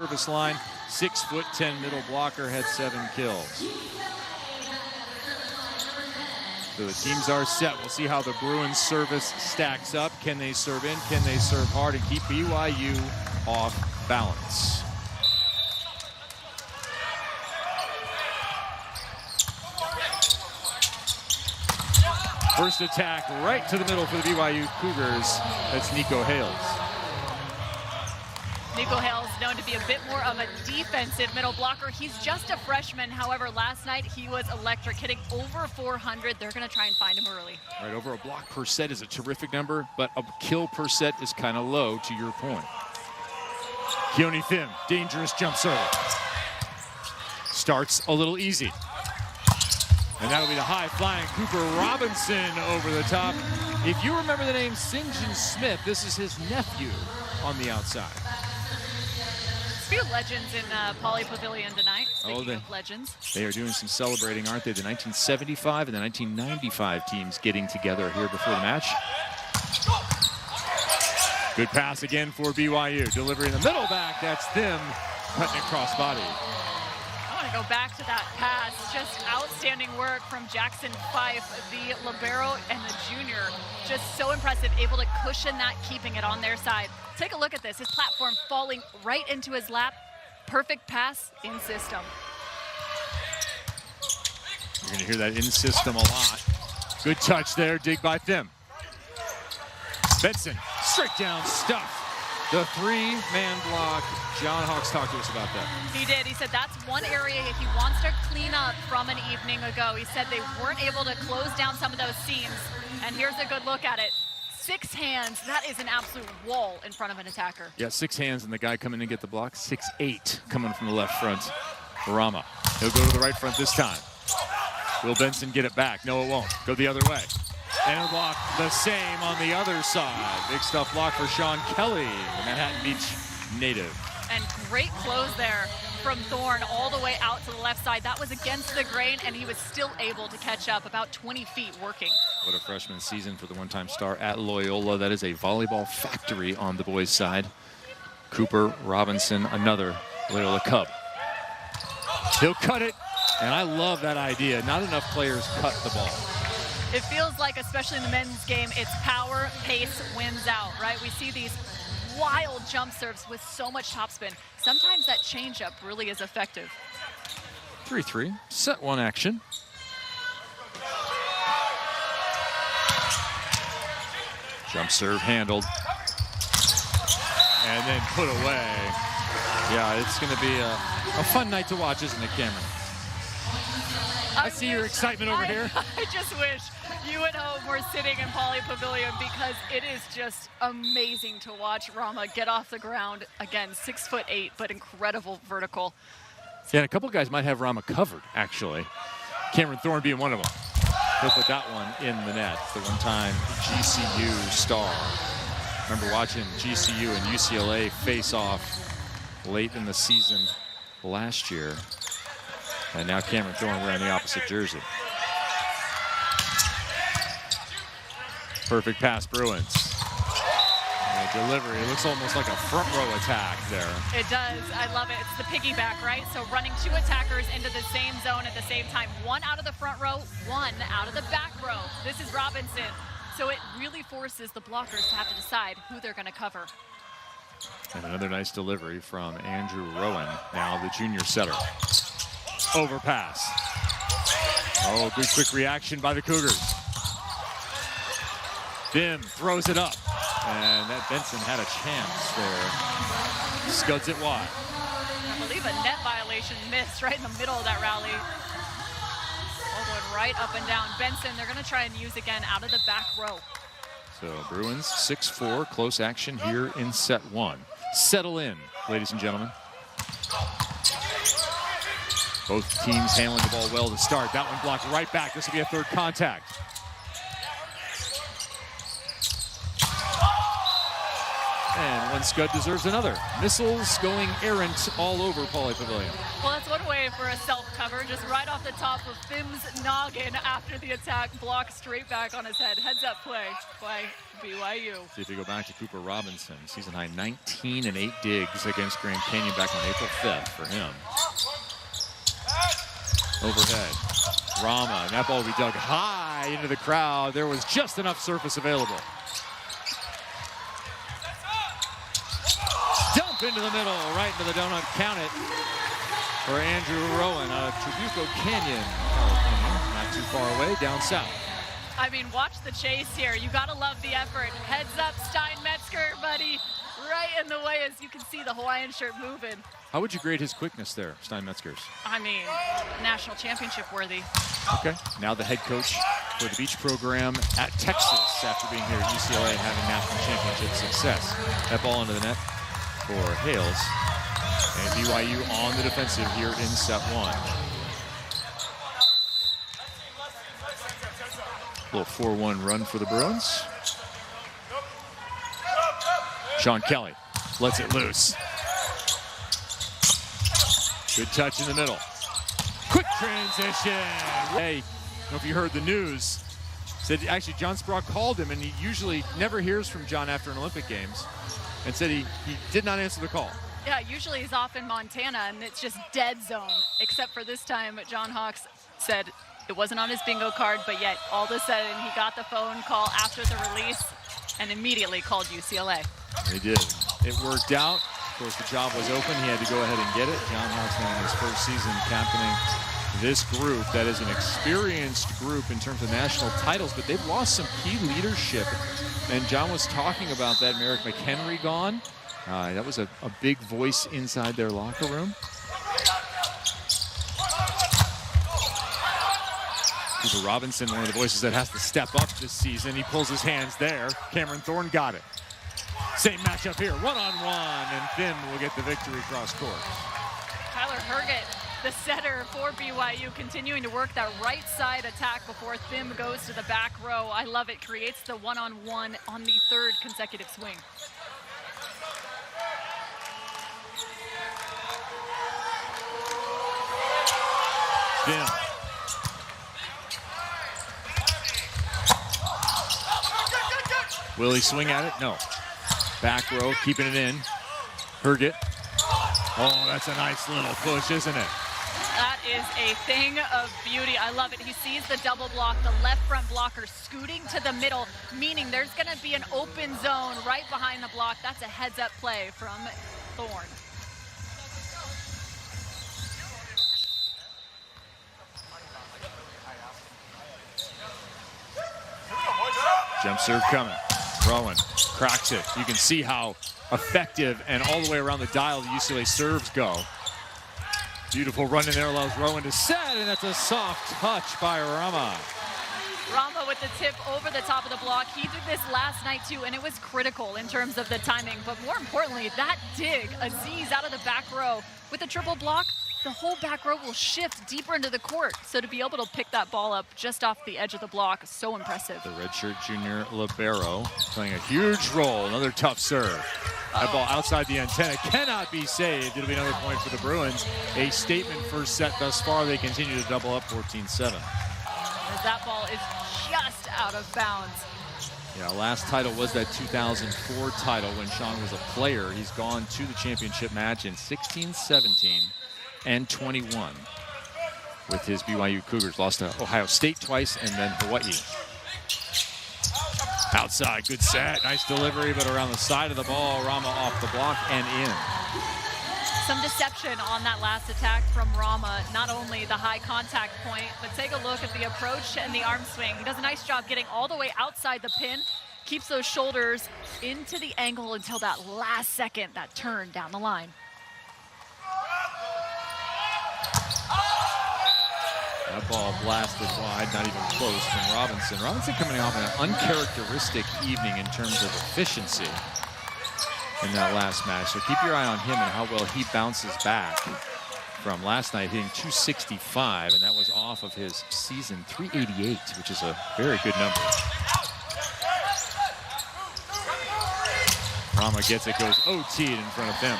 Service line, 6'10" middle blocker, had 7 kills. So the teams are set. We'll see how the Bruins service stacks up. Can they serve in? Can they serve hard and keep BYU off balance? First attack right to the middle for the BYU Cougars. That's Nico Hales. Nico Hales known to be a bit more of a defensive middle blocker. He's just a freshman. However, last night he was electric, hitting over 400. They're going to try and find him early. Right, over a block per set is a terrific number, but a kill per set is kind of low, to your point. Keone Thim, dangerous jump serve. Starts a little easy. And that'll be the high-flying Cooper Robinson over the top. If you remember the name St. John Smith, this is his nephew on the outside. A few legends in Poly Pavilion tonight. Speaking of legends. They are doing some celebrating, aren't they? The 1975 and the 1995 teams getting together here before the match. Good pass again for BYU. Delivery in the middle back. That's Thim cutting across body. I want to go back to that pass. Just outstanding work from Jackson Fife, the libero and the junior. Just so impressive, able to cushion that, keeping it on their side. Take a look at this. His platform falling right into his lap. Perfect pass in system. You're going to hear that in system a lot. Good touch there. Dig by Thim. Benson, straight down stuff. The 3-man block. John Hawks talked to us about that. He did. He said that's one area he wants to clean up from an evening ago. He said they weren't able to close down some of those seams. And here's a good look at it. 6 hands. That is an absolute wall in front of an attacker. Yeah, 6 hands, and the guy coming in to get the block. 6'8" coming from the left front. Rama. He'll go to the right front this time. Will Benson get it back? No, it won't. Go the other way. And a block the same on the other side. Big stuff block for Sean Kelly, the Manhattan Beach native. And great close there from Thorne all the way out to the left side. That was against the grain, and he was still able to catch up about 20 feet working. What a freshman season for the one-time star at Loyola. That is a volleyball factory on the boys' side. Cooper Robinson, another Loyola Cub. He'll cut it, and I love that idea. Not enough players cut the ball. It feels like, especially in the men's game, it's power, pace wins out, right? We see these wild jump serves with so much topspin. Sometimes that changeup really is effective. 3-3, set 1 action. Jump serve handled. And then put away. Yeah, it's going to be a fun night to watch, isn't it, Cameron? I see your excitement over here. I just wish you at home were sitting in Poly Pavilion, because it is just amazing to watch Rama get off the ground. Again, 6'8", but incredible vertical. Yeah, and a couple of guys might have Rama covered, actually. Cameron Thorne being one of them. He'll put that one in the net. The one-time GCU star. Remember watching GCU and UCLA face off late in the season last year. And now Cameron Thorne wearing the opposite jersey. Perfect pass, Bruins. And the delivery, it looks almost like a front row attack there. It does. I love it. It's the piggyback, right? So running 2 attackers into the same zone at the same time. 1 out of the front row, 1 out of the back row. This is Robinson. So it really forces the blockers to have to decide who they're going to cover. And another nice delivery from Andrew Rowan, now the junior setter. Overpass. Oh, good quick reaction by the Cougars. Thim throws it up. And that Benson had a chance there. Scuds it wide. I believe a net violation missed right in the middle of that rally. All going right up and down. Benson, they're going to try and use again out of the back row. So Bruins 6-4, close action here in set 1. Settle in, ladies and gentlemen. Both teams handling the ball well to start. That one blocked right back. This will be a 3rd contact. And one scud deserves another. Missiles going errant all over Pauley Pavilion. Well, that's one way for a self-cover, just right off the top of Thim's noggin after the attack, block straight back on his head. Heads-up play by BYU. See if we go back to Cooper Robinson. Season high 19 and 8 digs against Grand Canyon back on April 5th for him. Overhead. Rama, and that ball will be dug high into the crowd. There was just enough surface available. Dump into the middle, right into the donut. Count it for Andrew Rowan out of Trabuco Canyon. Not too far away, down south. I mean, watch the chase here. You gotta love the effort. Heads up, Steinmetzger, buddy. Right in the way, as you can see the Hawaiian shirt moving. How would you grade his quickness there, Steinmetzger's? I mean, national championship worthy. Okay, now the head coach for the beach program at Texas after being here at UCLA and having national championship success. That ball into the net for Hales. And BYU on the defensive here in set one. Little 4-1 run for the Bruins. Sean Kelly lets it loose. Good touch in the middle. Quick transition. Hey, I don't know if you heard the news. Said actually John Sprague called him, and he usually never hears from John after an Olympic Games, and said he did not answer the call. Yeah, usually he's off in Montana, and it's just dead zone. Except for this time, John Hawks said it wasn't on his bingo card, but yet all of a sudden he got the phone call after the release and immediately called UCLA. He did. It worked out. Of course, the job was open. He had to go ahead and get it. John Hawks now in his first season captaining this group that is an experienced group in terms of national titles, but they've lost some key leadership. And John was talking about that. Merrick McHenry gone. That was a big voice inside their locker room. Cooper Robinson, one of the voices that has to step up this season. He pulls his hands there. Cameron Thorne got it. Same matchup here, one-on-one, and Thim will get the victory cross court. Tyler Herget, the setter for BYU, continuing to work that right side attack before Thim goes to the back row. I love it, creates the one-on-one on the third consecutive swing. Thim. Will he swing at it? No. Back row, keeping it in. Herget. Oh, that's a nice little push, isn't it? That is a thing of beauty. I love it. He sees the double block, the left front blocker scooting to the middle, meaning there's going to be an open zone right behind the block. That's a heads-up play from Thorne. Jump serve coming. Rowan cracks it. You can see how effective and all the way around the dial the UCLA serves go. Beautiful run in there, allows Rowan to set, and that's a soft touch by Rama. Rama with the tip over the top of the block. He did this last night too, and it was critical in terms of the timing. But more importantly, that dig, Aziz out of the back row with a triple block, the whole back row will shift deeper into the court. So to be able to pick that ball up just off the edge of the block, so impressive. The redshirt junior libero playing a huge role. Another tough serve. That ball outside the antenna cannot be saved. It'll be another point for the Bruins. A statement first set thus far. They continue to double up 14-7. As that ball is just out of bounds. Yeah, last title was that 2004 title when Sean was a player. He's gone to the championship match in 16, 17, and 21 with his BYU Cougars. Lost to Ohio State twice and then Hawaii. Outside, good set, nice delivery, but around the side of the ball, Rama off the block and in. Some deception on that last attack from Rama. Not only the high contact point, but take a look at the approach and the arm swing. He does a nice job getting all the way outside the pin, keeps those shoulders into the angle until that last second, that turn down the line. That ball blasted wide, not even close from Robinson. Robinson coming off an uncharacteristic evening in terms of efficiency in that last match. So keep your eye on him and how well he bounces back from last night, hitting 265, and that was off of his season 388, which is a very good number. Rama gets it, goes OT'd in front of them.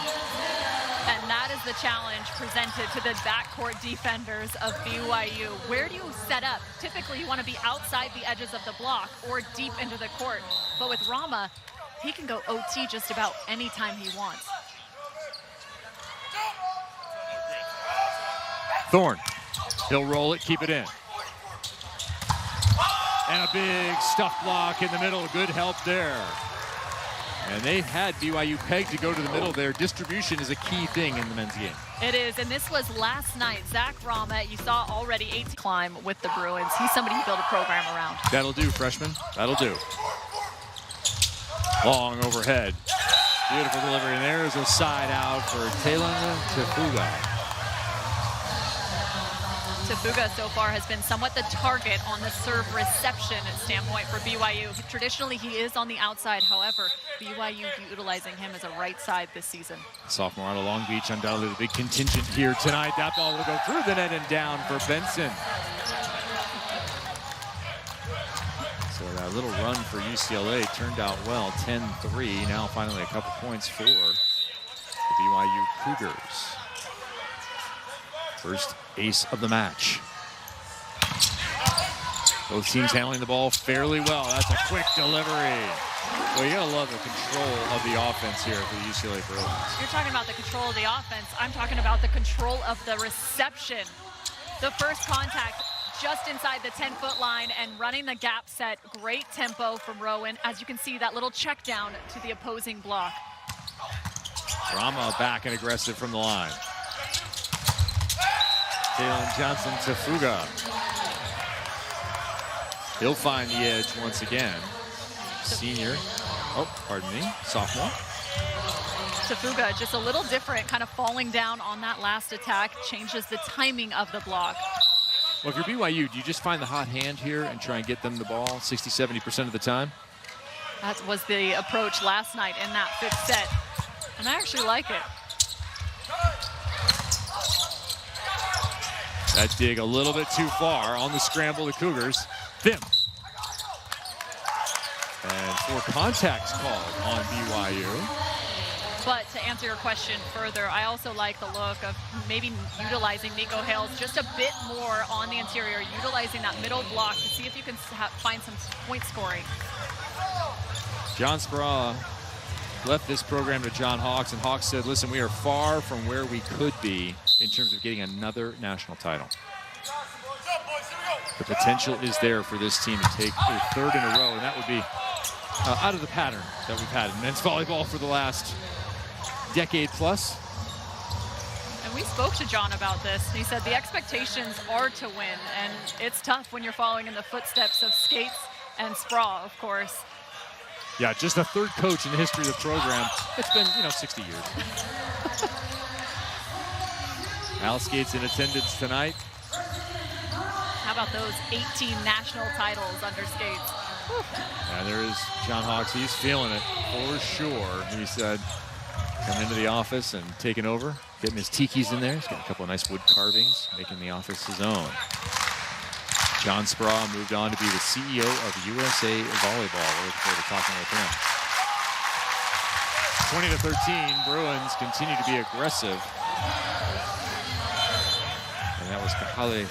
And that is the challenge presented to the backcourt defenders of BYU. Where do you set up? Typically, you want to be outside the edges of the block or deep into the court. But with Rama, he can go OT just about any time he wants. Thorne, he'll roll it, keep it in. And a big stuff block in the middle, good help there. And they had BYU pegged to go to the middle there. Distribution is a key thing in the men's game. It is, and this was last night. Zach Rama, you saw already 18 climb with the Bruins. He's somebody you build a program around. That'll do, freshman. That'll do. Long overhead. Beautiful delivery, and there's a side out for Taylor Tefuga. Tefuga so far has been somewhat the target on the serve reception standpoint for BYU. Traditionally, he is on the outside. However, BYU utilizing him as a right side this season. Sophomore out of Long Beach, undoubtedly the big contingent here tonight. That ball will go through the net and down for Benson. So that little run for UCLA turned out well, 10-3. Now finally a couple points for the BYU Cougars. First ace of the match. Both teams handling the ball fairly well. That's a quick delivery. Well, you gotta love the control of the offense here for the UCLA Bruins. You're talking about the control of the offense. I'm talking about the control of the reception. The first contact just inside the 10-foot line and running the gap set. Great tempo from Rowan. As you can see, that little check down to the opposing block. Rama back and aggressive from the line. Jalen Johnson Tefuga. He'll find the edge once again. Senior, sophomore. Tefuga just a little different, kind of falling down on that last attack, changes the timing of the block. Well, if you're BYU, do you just find the hot hand here and try and get them the ball 60-70% of the time? That was the approach last night in that fifth set, and I actually like it. That dig a little bit too far on the scramble, the Cougars. Thim. And for contact called on BYU. But to answer your question further, I also like the look of maybe utilizing Nico Hales just a bit more on the interior, utilizing that middle block to see if you can find some point scoring. John Speraw left this program to John Hawks, and Hawks said, listen, we are far from where we could be in terms of getting another national title. The potential is there for this team to take a third in a row, and that would be out of the pattern that we've had in men's volleyball for the last decade plus. And we spoke to John about this. He said the expectations are to win, and it's tough when you're following in the footsteps of Skates and Speraw, of course. Yeah, just the third coach in the history of the program. It's been, 60 years. Al Skates in attendance tonight. How about those 18 national titles under Skates? And there is John Hawks. He's feeling it for sure. He said, come into the office and taking over, getting his tikis in there. He's got a couple of nice wood carvings, making the office his own. John Speraw moved on to be the CEO of USA Volleyball. We're looking forward to talking with him. 20-13, Bruins continue to be aggressive. And that was Kahale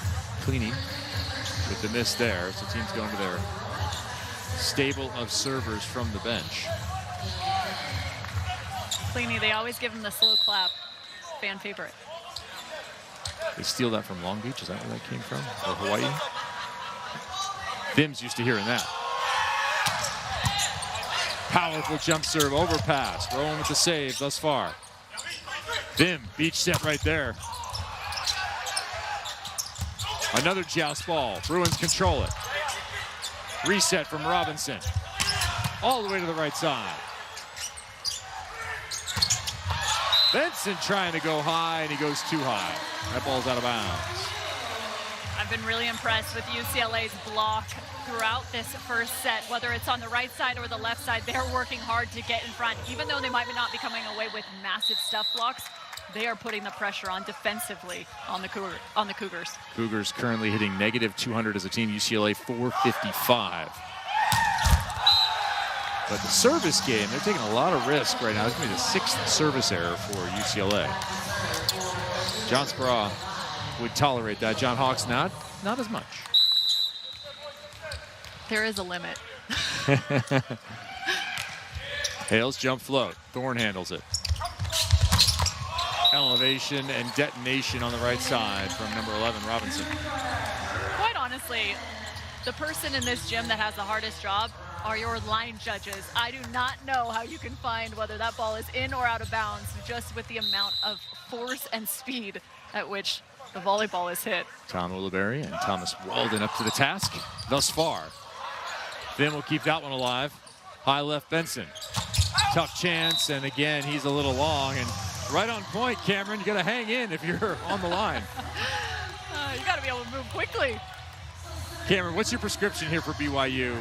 Klini with the miss there. So teams going to their stable of servers from the bench. Klini, they always give him the slow clap. Fan favorite. They steal that from Long Beach? Is that where that came from? Or Hawaii? Thim's used to hearing that. Powerful jump serve, overpass. Rowan with the save thus far. Thim, beach set right there. Another joust ball. Bruins control it. Reset from Robinson. All the way to the right side. Benson trying to go high, and he goes too high. That ball's out of bounds. I've been really impressed with UCLA's block throughout this first set. Whether it's on the right side or the left side, they're working hard to get in front. Even though they might not be coming away with massive stuff blocks, they are putting the pressure on defensively on the Cougars. Cougars currently hitting -200 as a team. UCLA 455. But the service game, they're taking a lot of risk right now. It's going to be the 6th service error for UCLA. John Speraw would tolerate that. John Hawks not as much. There is a limit. Hales jump float. Thorne handles it. Elevation and detonation on the right side from number 11, Robinson. Quite honestly, the person in this gym that has the hardest job are your line judges. I do not know how you can find whether that ball is in or out of bounds just with the amount of force and speed at which the volleyball is hit. Tom Ulibarri and Thomas Walden up to the task thus far. Then we'll keep that one alive. High left Benson. Tough chance, and again, he's a little long. And right on point, Cameron. You got to hang in if you're on the line. You got to be able to move quickly. Cameron, what's your prescription here for BYU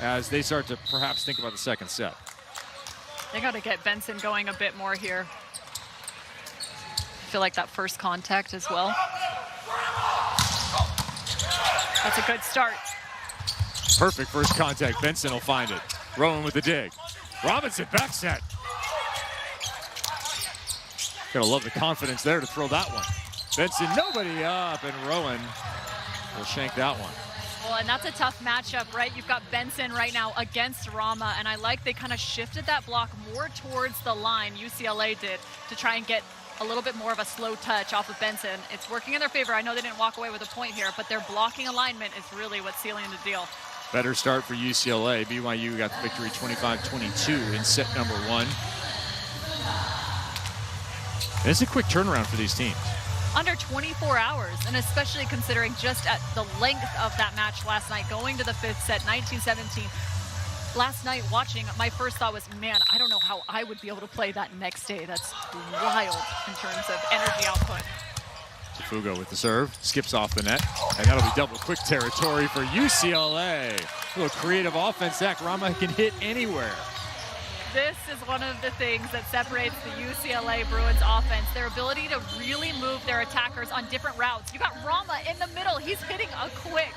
as they start to perhaps think about the second set? They got to get Benson going a bit more here. I feel like that first contact as well. That's a good start. Perfect first contact. Benson will find it. Rowan with the dig. Robinson back set. Gotta love the confidence there to throw that one. Benson, nobody up, and Rowan will shank that one. Well, and that's a tough matchup, right? You've got Benson right now against Rama, and I like they kind of shifted that block more towards the line, UCLA did, to try and get a little bit more of a slow touch off of Benson. It's working in their favor. I know they didn't walk away with a point here, but their blocking alignment is really what's sealing the deal. Better start for UCLA. BYU got the victory 25-22 in set number 1. And it's a quick turnaround for these teams. Under 24 hours, and especially considering just at the length of that match last night, going to the 5th set, 19-17. Last night watching, my first thought was, man, I don't know how I would be able to play that next day. That's wild in terms of energy output. Fugo with the serve, skips off the net, and that'll be double quick territory for UCLA. A little creative offense. Zach Rama can hit anywhere. This is one of the things that separates the UCLA Bruins offense, their ability to really move their attackers on different routes. You got Rama in the middle. He's hitting a quick,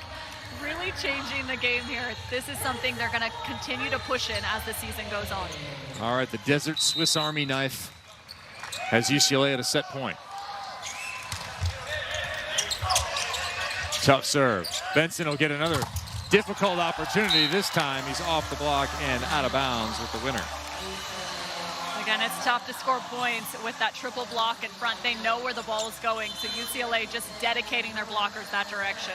really changing the game here. This is something they're going to continue to push in as the season goes on. All right, the Desert Swiss Army knife has UCLA at a set point. Tough serve. Benson will get another difficult opportunity. This time he's off the block and out of bounds with the winner. Again, it's tough to score points with that triple block in front. They know where the ball is going, so UCLA just dedicating their blockers that direction.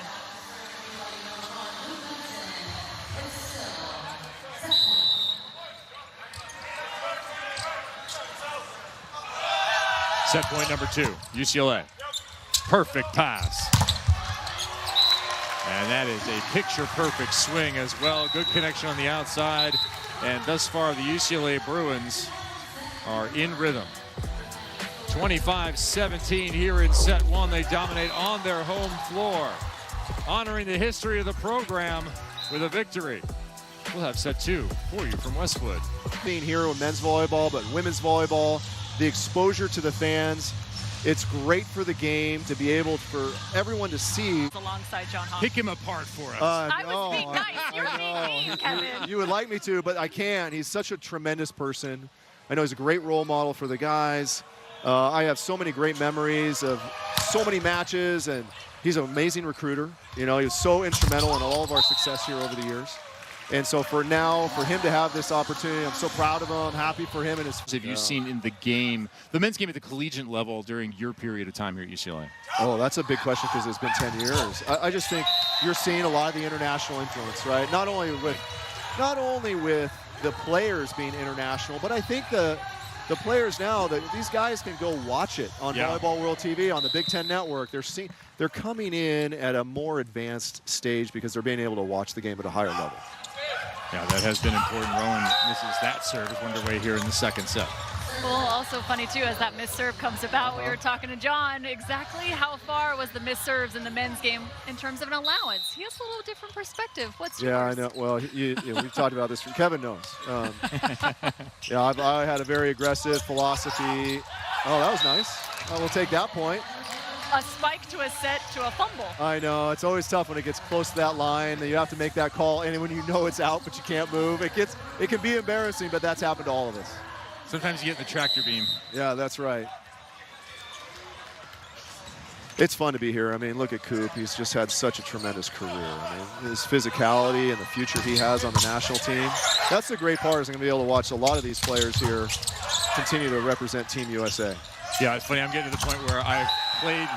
Set point number 2, UCLA. Perfect pass. And that is a picture-perfect swing as well. Good connection on the outside. And thus far, the UCLA Bruins are in rhythm. 25-17 here in set 1. They dominate on their home floor, honoring the history of the program with a victory. We'll have set 2 for you from Westwood. Being here in men's volleyball, but women's volleyball, the exposure to the fans, it's great for the game to be able for everyone to see. Alongside John Hawks. Pick him apart for us. I was being nice. You're being mean, Kevin. You would like me to, but I can't. He's such a tremendous person. I know he's a great role model for the guys. I have so many great memories of so many matches, and he's an amazing recruiter. You know, he was so instrumental in all of our success here over the years. And so for now, for him to have this opportunity, I'm so proud of him, happy for him and his. Have you seen in the game, the men's game at the collegiate level during your period of time here at UCLA? Oh, that's a big question because it's been 10 years. I just think you're seeing a lot of the international influence, right? Not only with the players being international, but I think the players now, these guys can go watch it on Volleyball World TV, on the Big Ten Network. They're coming in at a more advanced stage because they're being able to watch the game at a higher level. Yeah, that has been important. Rowan misses that serve. Is underway here in the second set. Well, also funny, too, as that missed serve comes about, we were talking to John, exactly how far was the missed serves in the men's game in terms of an allowance? He has a little different perspective. What's yours? Yeah, I know. Well, we've talked about this. Kevin knows. I had a very aggressive philosophy. Oh, that was nice. We'll take that point. a spike to a set to a fumble. I know. It's always tough when it gets close to that line. You have to make that call, and when you know it's out but you can't move, it can be embarrassing, but that's happened to all of us. Sometimes you get in the tractor beam. Yeah, that's right. It's fun to be here. I mean, look at Coop. He's just had such a tremendous career. I mean, his physicality and the future he has on the national team. That's the great part, is I'm going to be able to watch a lot of these players here continue to represent Team USA. Yeah, it's funny. I'm getting to the point where I've played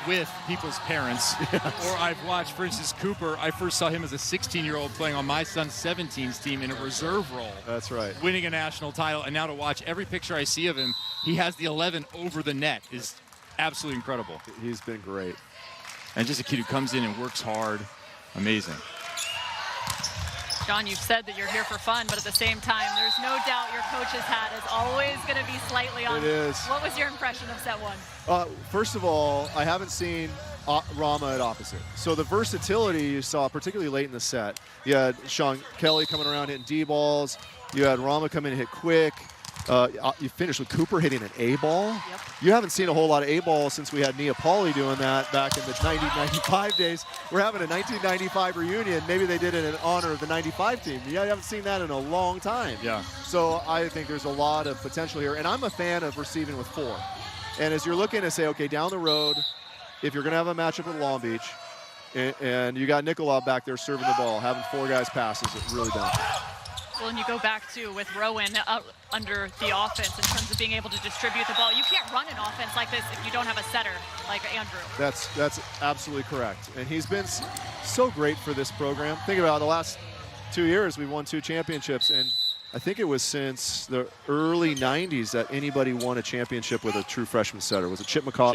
with people's parents, or I've watched, for instance, Cooper. I first saw him as a 16-year-old playing on my son's 17's team in a reserve role. That's right. Winning a national title, and now to watch every picture I see of him, he has the 11 over the net is absolutely incredible. He's been great. And just a kid who comes in and works hard. Amazing. John, you've said that you're here for fun, but at the same time, there's no doubt your coach's hat is always going to be slightly on. It is. What was your impression of set one? First of all, I haven't seen Rama at opposite. So the versatility you saw, particularly late in the set. You had Sean Kelly coming around hitting D-balls. You had Rama come in and hit quick. You finished with Cooper hitting an A-ball. Yep. You haven't seen a whole lot of A-balls since we had Nia Pauli doing that back in the 1995 days. We're having a 1995 reunion. Maybe they did it in honor of the 95 team. You haven't seen that in a long time. Yeah. So I think there's a lot of potential here. And I'm a fan of receiving with 4. And as you're looking to say, okay, down the road, if you're going to have a matchup with Long Beach, and you got Nicolau back there serving the ball, having 4 guys passes, it really benefits. Well, and you go back to with Rowan under the offense in terms of being able to distribute the ball. You can't run an offense like this if you don't have a setter like Andrew. That's absolutely correct. And he's been so great for this program. Think about it, the last 2 years, we've won 2 championships, and I think it was since the early 90s that anybody won a championship with a true freshman setter. Was it Chip McCaw?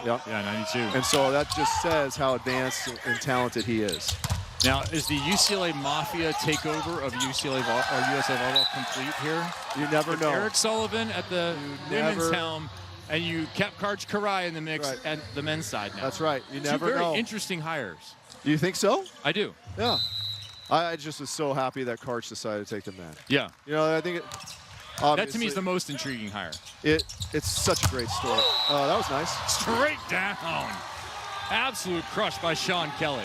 Yeah, 92. And so that just says how advanced and talented he is. Now, is the UCLA Mafia takeover of USA Volleyball complete here? You never know. Eric Sullivan at the women's helm, and you kept Karch Karai in the mix at the men's side now. That's right. You never know. 2 very interesting hires. You think so? I do. Yeah. I just was so happy that Karch decided to take the men. Yeah. You know, I think that to me is the most intriguing hire. It's such a great story. That was nice. Straight down. Absolute crush by Sean Kelly.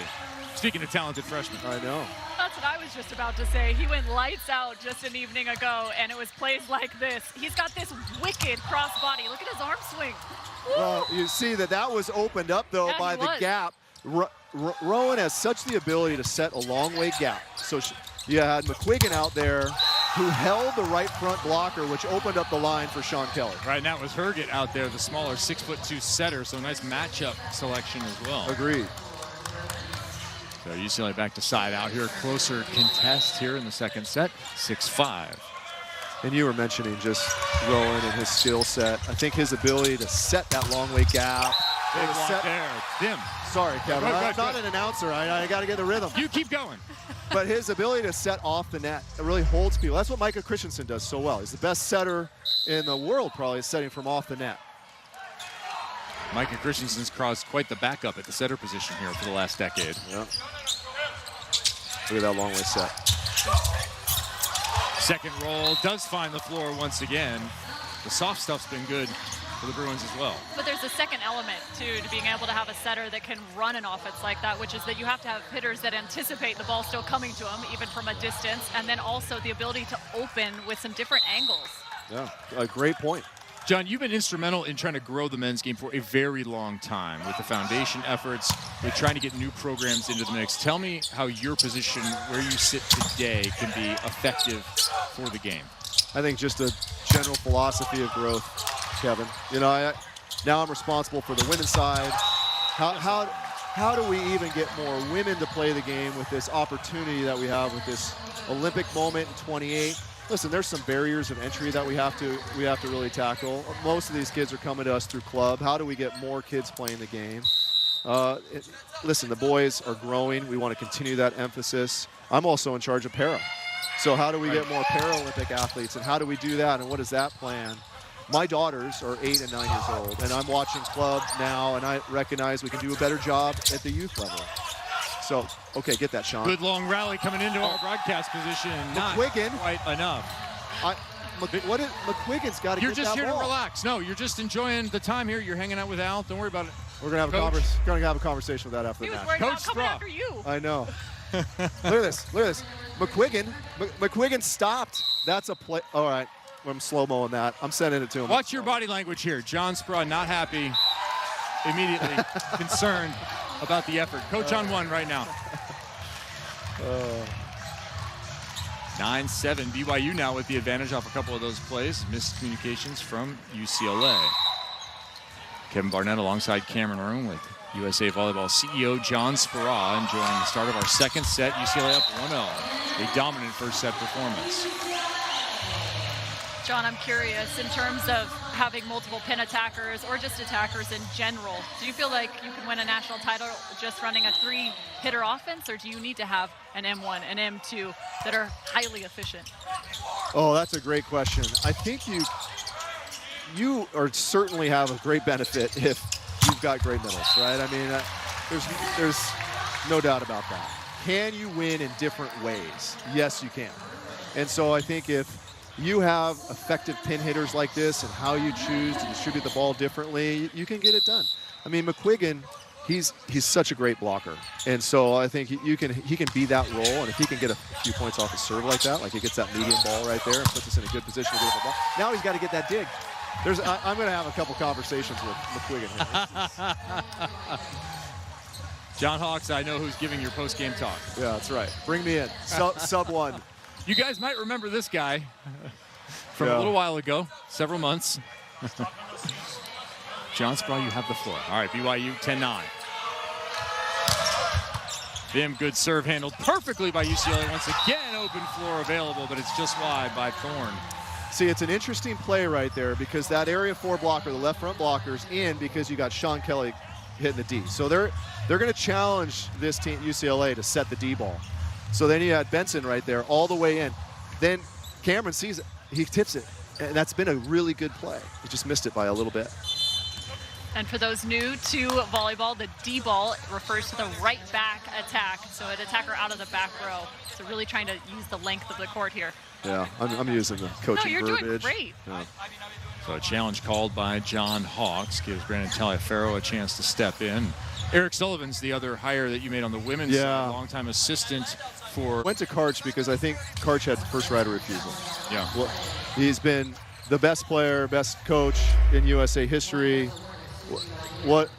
Speaking of talented freshmen. I know. That's what I was just about to say. He went lights out just an evening ago, and it was plays like this. He's got this wicked cross body. Look at his arm swing. Woo! Well, you see that was opened up, though, by the gap. Rowan has such the ability to set a long way gap. So you had McQuiggan out there who held the right front blocker, which opened up the line for Sean Kelly. Right, and that was Herget out there, the smaller 6'2" setter, so nice matchup selection as well. Agreed. So UCLA back to side out here. Closer contest here in the second set, 6-5. And you were mentioning just Rowan and his skill set. I think his ability to set that long way gap. Big block there. Dim. Sorry, Kevin. I'm not an announcer. I got to get the rhythm. You keep going. But his ability to set off the net, it really holds people. That's what Micah Christensen does so well. He's the best setter in the world, probably, setting from off the net. Micah Christensen's caused quite the backup at the setter position here for the last decade. Yeah. Look at that long way set. Second roll does find the floor once again. The soft stuff's been good for the Bruins as well. But there's a second element, too, to being able to have a setter that can run an offense like that, which is that you have to have hitters that anticipate the ball still coming to them, even from a distance, and then also the ability to open with some different angles. Yeah, a great point. John, you've been instrumental in trying to grow the men's game for a very long time with the foundation efforts, with trying to get new programs into the mix. Tell me how your position, where you sit today, can be effective for the game. I think just a general philosophy of growth, Kevin. You know, now I'm responsible for the women's side. How do we even get more women to play the game with this opportunity that we have with this Olympic moment in 28? Listen, there's some barriers of entry that we have to really tackle. Most of these kids are coming to us through club. How do we get more kids playing the game? Listen, the boys are growing. We want to continue that emphasis. I'm also in charge of para. So how do we get more Paralympic athletes, and how do we do that, and what is that plan? My daughters are 8 and 9 years old, and I'm watching club now, and I recognize we can do a better job at the youth level. So, okay, get that, Sean. Good long rally coming into our broadcast position. Not McQuiggan, quite enough. McQuiggan's got to get that ball. You're just here to relax. No, you're just enjoying the time here. You're hanging out with Al. Don't worry about it. We're gonna have a conversation with that after He the was match. worried about Coach coming Straw. after you. I know. Look at this. Look at this. McQuiggan stopped. That's a play. All right. I'm slow-moing that. I'm sending it to him. Watch your body language here. John Spraw not happy, immediately concerned about the effort. Coach on one right now. 9-7. BYU now with the advantage off a couple of those plays. Missed communications from UCLA. Kevin Barnett alongside Cameron Room with USA Volleyball CEO John Spraw enjoying the start of our second set. UCLA up 1-0. A dominant first set performance. John, I'm curious, in terms of having multiple pin attackers or just attackers in general, do you feel like you can win a national title just running a 3-hitter offense, or do you need to have an M1 and M2 that are highly efficient? Oh, that's a great question. I think you are certainly have a great benefit if you've got great middles, right? I mean, there's no doubt about that. Can you win in different ways? Yes, you can. And so I think if you have effective pin hitters like this and how you choose to distribute the ball differently, you can get it done. I mean, McQuiggan, he's such a great blocker. And so I think he can be that role, and if he can get a few points off his serve like that, like he gets that medium ball right there and puts us in a good position to get the ball. Now he's got to get that dig. I'm going to have a couple conversations with McQuiggan here. John Hawks, I know who's giving your post-game talk. Yeah, that's right. Bring me in. Sub one. You guys might remember this guy from a little while ago, several months. John Spraw, you have the floor. All right, BYU 10-9. Vim, good serve handled perfectly by UCLA. Once again, open floor available, but it's just wide by Thorne. See, it's an interesting play right there because that area 4 blocker, the left front blocker's in because you got Sean Kelly hitting the D. So they're going to challenge this team, UCLA, to set the D ball. So then you had Benson right there all the way in. Then Cameron sees it. He tips it. And that's been a really good play. He just missed it by a little bit. And for those new to volleyball, the D ball refers to the right back attack. So an attacker out of the back row. So really trying to use the length of the court here. Yeah, I'm using the coaching you're verbiage. Doing great. Yeah. So a challenge called by John Hawks gives Brandon Taliaferro a chance to step in. Eric Sullivan's the other hire that you made on the women's side, longtime assistant for... Went to Karch because I think Karch had first right of refusal. Yeah. Well, he's been the best player, best coach in USA history. What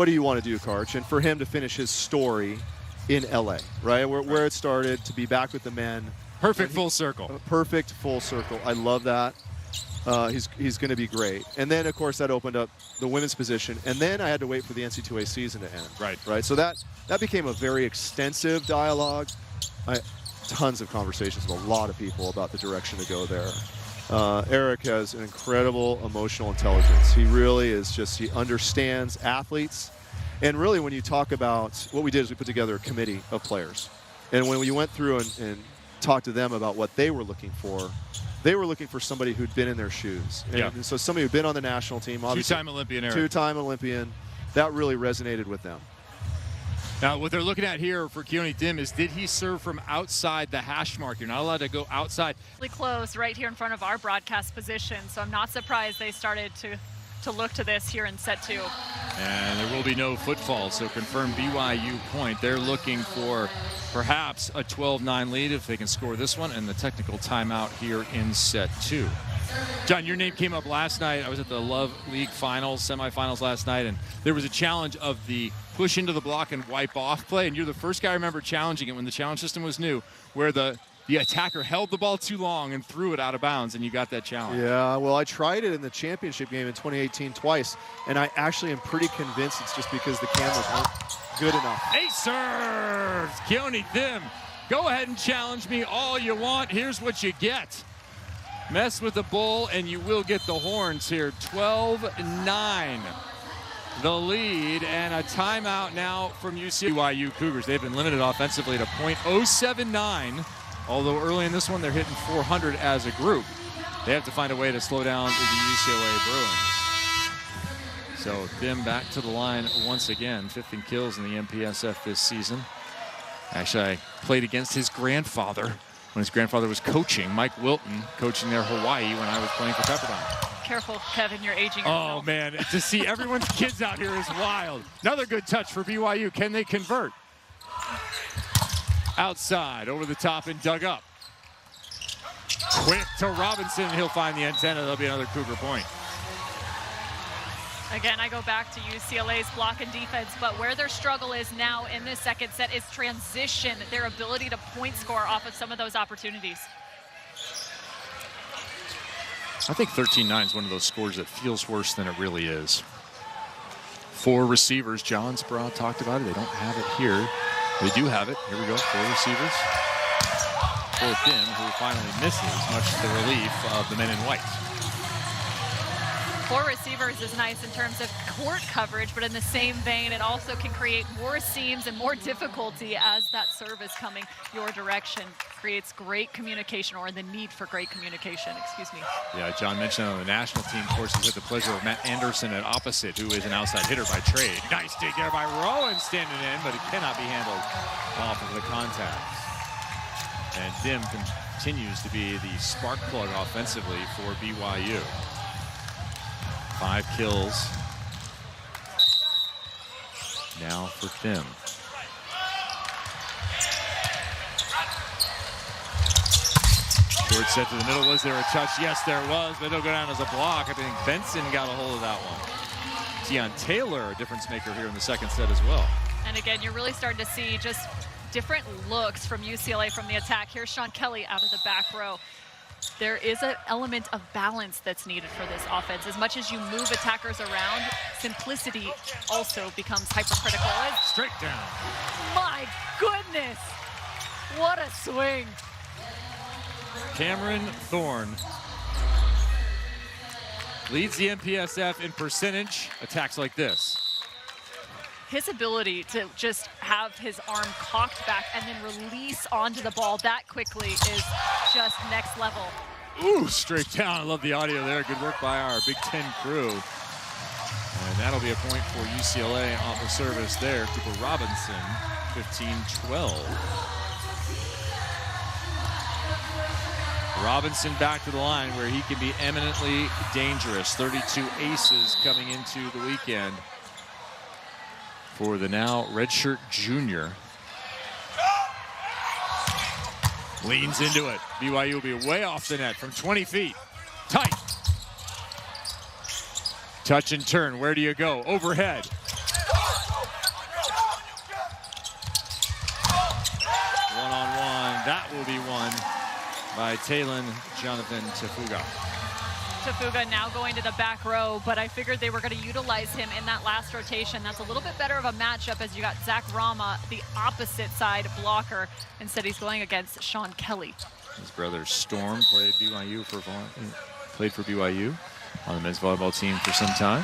do you want to do, Karch? And for him to finish his story in LA, right? Where it started, to be back with the men. Perfect full circle. Perfect full circle. I love that. He's going to be great. And then, of course, that opened up the women's position. And then I had to wait for the NCAA season to end. Right. So that became a very extensive dialogue. Tons of conversations with a lot of people about the direction to go there. Eric has an incredible emotional intelligence. He really is he understands athletes. And really, when you talk about what we did is we put together a committee of players. And when we went through and talked to them about what they were looking for, they were looking for somebody who'd been in their shoes. And so somebody who'd been on the national team. Two-time Olympian, Eric. Two-time Olympian. That really resonated with them. Now, what they're looking at here for Keone Dim is, did he serve from outside the hash mark? You're not allowed to go outside. Really close right here in front of our broadcast position, so I'm not surprised they started to look to this here in set 2. And there will be no footfall, so confirmed BYU point. They're looking for perhaps a 12-9 lead if they can score this one, and the technical timeout here in set 2. John, your name came up last night. I was at the Love League finals, semifinals last night, and there was a challenge of the push into the block and wipe off play, and you're the first guy I remember challenging it when the challenge system was new, where the attacker held the ball too long and threw it out of bounds, and you got that challenge. Yeah, well, I tried it in the championship game in 2018 twice, and I actually am pretty convinced it's just because the cameras aren't good enough. Ace serves! Keone Dim, go ahead and challenge me all you want. Here's what you get. Mess with the bull, and you will get the horns here. 12-9. The lead, and a timeout now from BYU Cougars. They've been limited offensively to .079. Although early in this one, they're hitting 400 as a group. They have to find a way to slow down the UCLA Bruins. So Dim back to the line once again. 15 kills in the MPSF this season. Actually, I played against his grandfather when his grandfather was coaching, Mike Wilton, coaching there Hawaii when I was playing for Pepperdine. Careful, Kevin, you're aging Oh, yourself. man, to see everyone's kids out here is wild. Another good touch for BYU. Can they convert? Outside, over the top and dug up. Quick to Robinson. He'll find the antenna. There'll be another Cougar point. Again, I go back to UCLA's block and defense, but where their struggle is now in this second set is transition, their ability to point score off of some of those opportunities. I think 13-9 is one of those scores that feels worse than it really is. 4 receivers. John Sproul talked about it. They don't have it here. They do have it. Here we go. 4 receivers. For Dim, who finally misses, much to the relief of the men in white. 4 receivers is nice in terms of court coverage, but in the same vein, it also can create more seams and more difficulty as that serve is coming your direction. Creates great communication, or the need for great communication, excuse me. Yeah, John mentioned on the national team, of course, he's had the pleasure of Matt Anderson at opposite, who is an outside hitter by trade. Nice dig there by Rowan standing in, but it cannot be handled off of the contact. And Dim continues to be the spark plug offensively for BYU. 5 kills now for Dim. Short set to the middle. Was there a touch? Yes, there was, but it'll go down as a block. I think Benson got a hold of that one. Deion Taylor, a difference maker here in the second set as well. And again, you're really starting to see just different looks from UCLA from the attack. Here's Sean Kelly out of the back row. There is an element of balance that's needed for this offense. As much as you move attackers around, simplicity also becomes hypercritical. Straight down. My goodness, what a swing. Cameron Thorne leads the MPSF in percentage attacks like this. His ability to just have his arm cocked back and then release onto the ball that quickly is just next level. Ooh, straight down. I love the audio there. Good work by our Big Ten crew. And that'll be a point for UCLA off of service there. Cooper Robinson, 15-12. Robinson back to the line where he can be eminently dangerous. 32 aces coming into the weekend for the now redshirt junior. Leans into it. BYU will be way off the net from 20 feet. Tight. Touch and turn. Where do you go? Overhead. One-on-one. That will be won by Talon Jonathan Tafuga. Tafuga now going to the back row, but I figured they were going to utilize him in that last rotation. That's a little bit better of a matchup as you got Zach Rama, the opposite side blocker. Instead, he's going against Sean Kelly. His brother Storm played for BYU on the men's volleyball team for some time.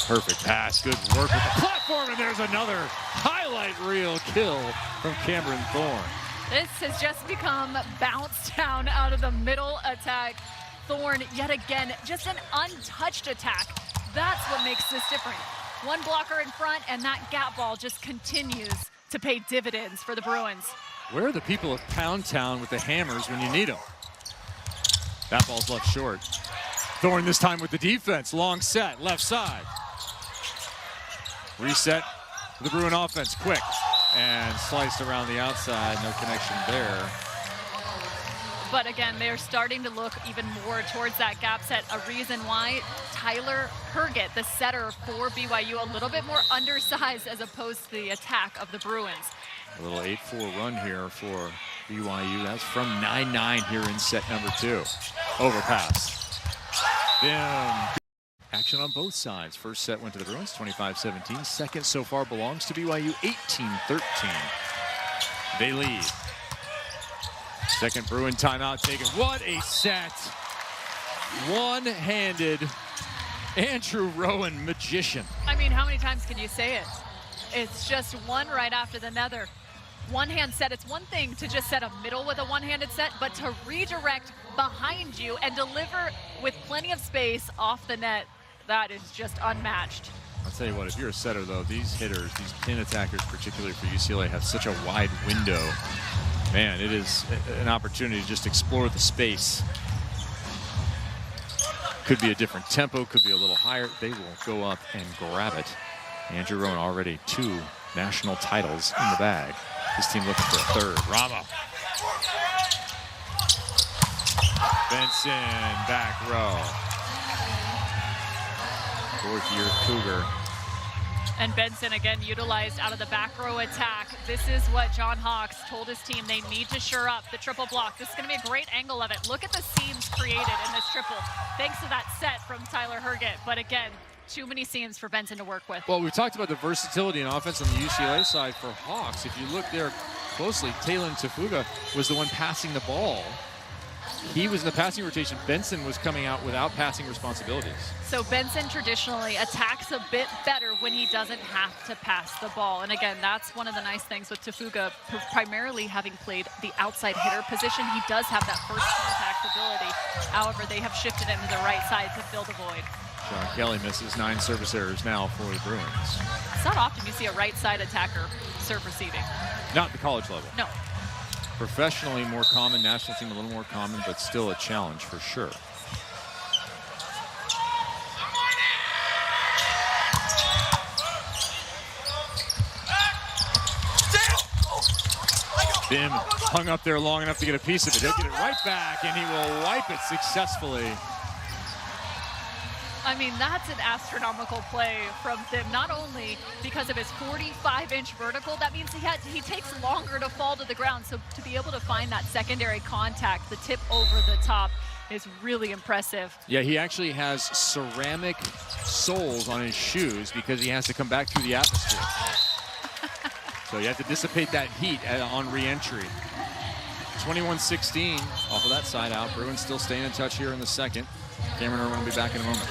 Perfect pass, good work with the platform, and there's another highlight reel kill from Cameron Thorne. This has just become bounce down out of the middle attack. Thorne, yet again, just an untouched attack. That's what makes this different. One blocker in front, and that gap ball just continues to pay dividends for the Bruins. Where are the people of Pound Town with the hammers when you need them? That ball's left short. Thorne this time with the defense. Long set, left side. Reset for the Bruin offense, quick. And sliced around the outside, no connection there. But again, they're starting to look even more towards that gap set. A reason why Tyler Herget, the setter for BYU, a little bit more undersized as opposed to the attack of the Bruins. A little 8-4 run here for BYU. That's from 9-9 here in set number 2. Overpass. Boom. Action on both sides. First set went to the Bruins, 25-17. Second so far belongs to BYU, 18-13. They lead. Second Bruin timeout taken. What a set. One-handed Andrew Rowan, magician. I mean, how many times can you say it? It's just one right after the other. One-hand set, it's one thing to just set a middle with a one-handed set, but to redirect behind you and deliver with plenty of space off the net, that is just unmatched. I'll tell you what, if you're a setter, though, these hitters, these pin attackers, particularly for UCLA, have such a wide window. Man, it is an opportunity to just explore the space. Could be a different tempo, could be a little higher. They will go up and grab it. Andrew Rowan already 2 national titles in the bag. His team looking for a third. Rama. Benson, back row. 4th-year Cougar. And Benson again utilized out of the back row attack. This is what John Hawks told his team they need to shore up the triple block. This is going to be a great angle of it. Look at the seams created in this triple thanks to that set from Tyler Herget. But again, too many seams for Benson to work with. Well, we've talked about the versatility in offense on the UCLA side for Hawks. If you look there closely, Talon Tafuga was the one passing the ball. He was in the passing rotation. Benson was coming out without passing responsibilities. So Benson traditionally attacks a bit better when he doesn't have to pass the ball. And again, that's one of the nice things with Tafuga, primarily having played the outside hitter position. He does have that first contact ability. However, they have shifted him to the right side to fill the void. Sean Kelly misses 9 service errors now for the Bruins. It's not often you see a right side attacker serve receiving. Not at the college level. No. Professionally more common, national team a little more common, but still a challenge for sure. Bim hung up there long enough to get a piece of it. He'll get it right back, and he will wipe it successfully. I mean, that's an astronomical play from Thim, not only because of his 45-inch vertical, that means he takes longer to fall to the ground. So to be able to find that secondary contact, the tip over the top, is really impressive. Yeah, he actually has ceramic soles on his shoes because he has to come back through the atmosphere. So you have to dissipate that heat on re-entry. 21-16 off of that side out. Bruins still staying in touch here in the second. Cameron Irwin will be back in a moment.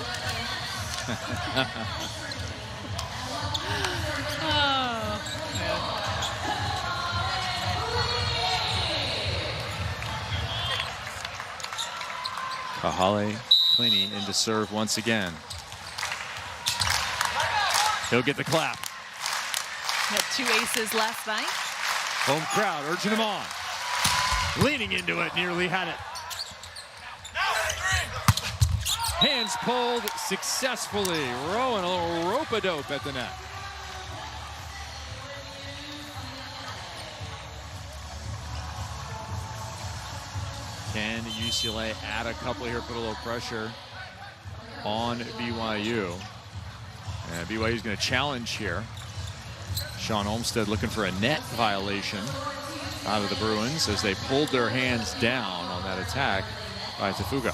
Oh, Kahale Cleany into serve once again. He'll get the clap. had 2 aces last night. Home crowd urging him on. Leaning into it, nearly had it. Hands pulled successfully. Rowan a little rope-a-dope at the net. Can UCLA add a couple here, put a little pressure on BYU? And BYU is going to challenge here. Sean Olmstead looking for a net violation out of the Bruins as they pulled their hands down on that attack by Tafuga.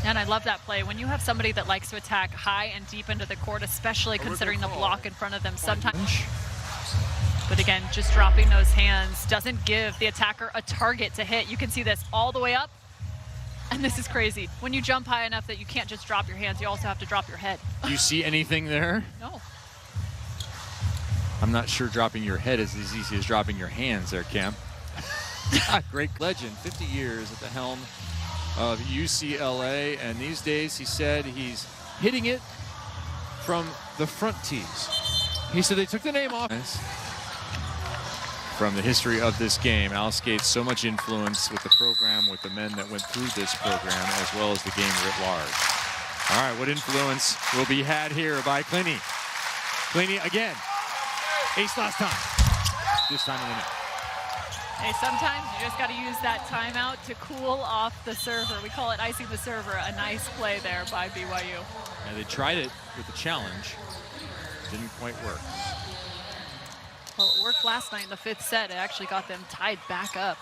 And I love that play. When you have somebody that likes to attack high and deep into the court, especially considering the block in front of them sometimes. But again, just dropping those hands doesn't give the attacker a target to hit. You can see this all the way up. And this is crazy. When you jump high enough that you can't just drop your hands, you also have to drop your head. Do you see anything there? No. I'm not sure dropping your head is as easy as dropping your hands there, Cam. Great legend, 50 years at the helm of UCLA. And these days, he said he's hitting it from the front tees. He said they took the name off. From the history of this game, Alice Gates, so much influence with the program, with the men that went through this program, as well as the game writ large. All right, what influence will be had here by Cleany? Cleany again. Ace last time. This time in the net. Hey, sometimes you just got to use that timeout to cool off the server. We call it icing the server. A nice play there by BYU. And they tried it with the challenge. Didn't quite work. Well, it worked last night in the 5th set. It actually got them tied back up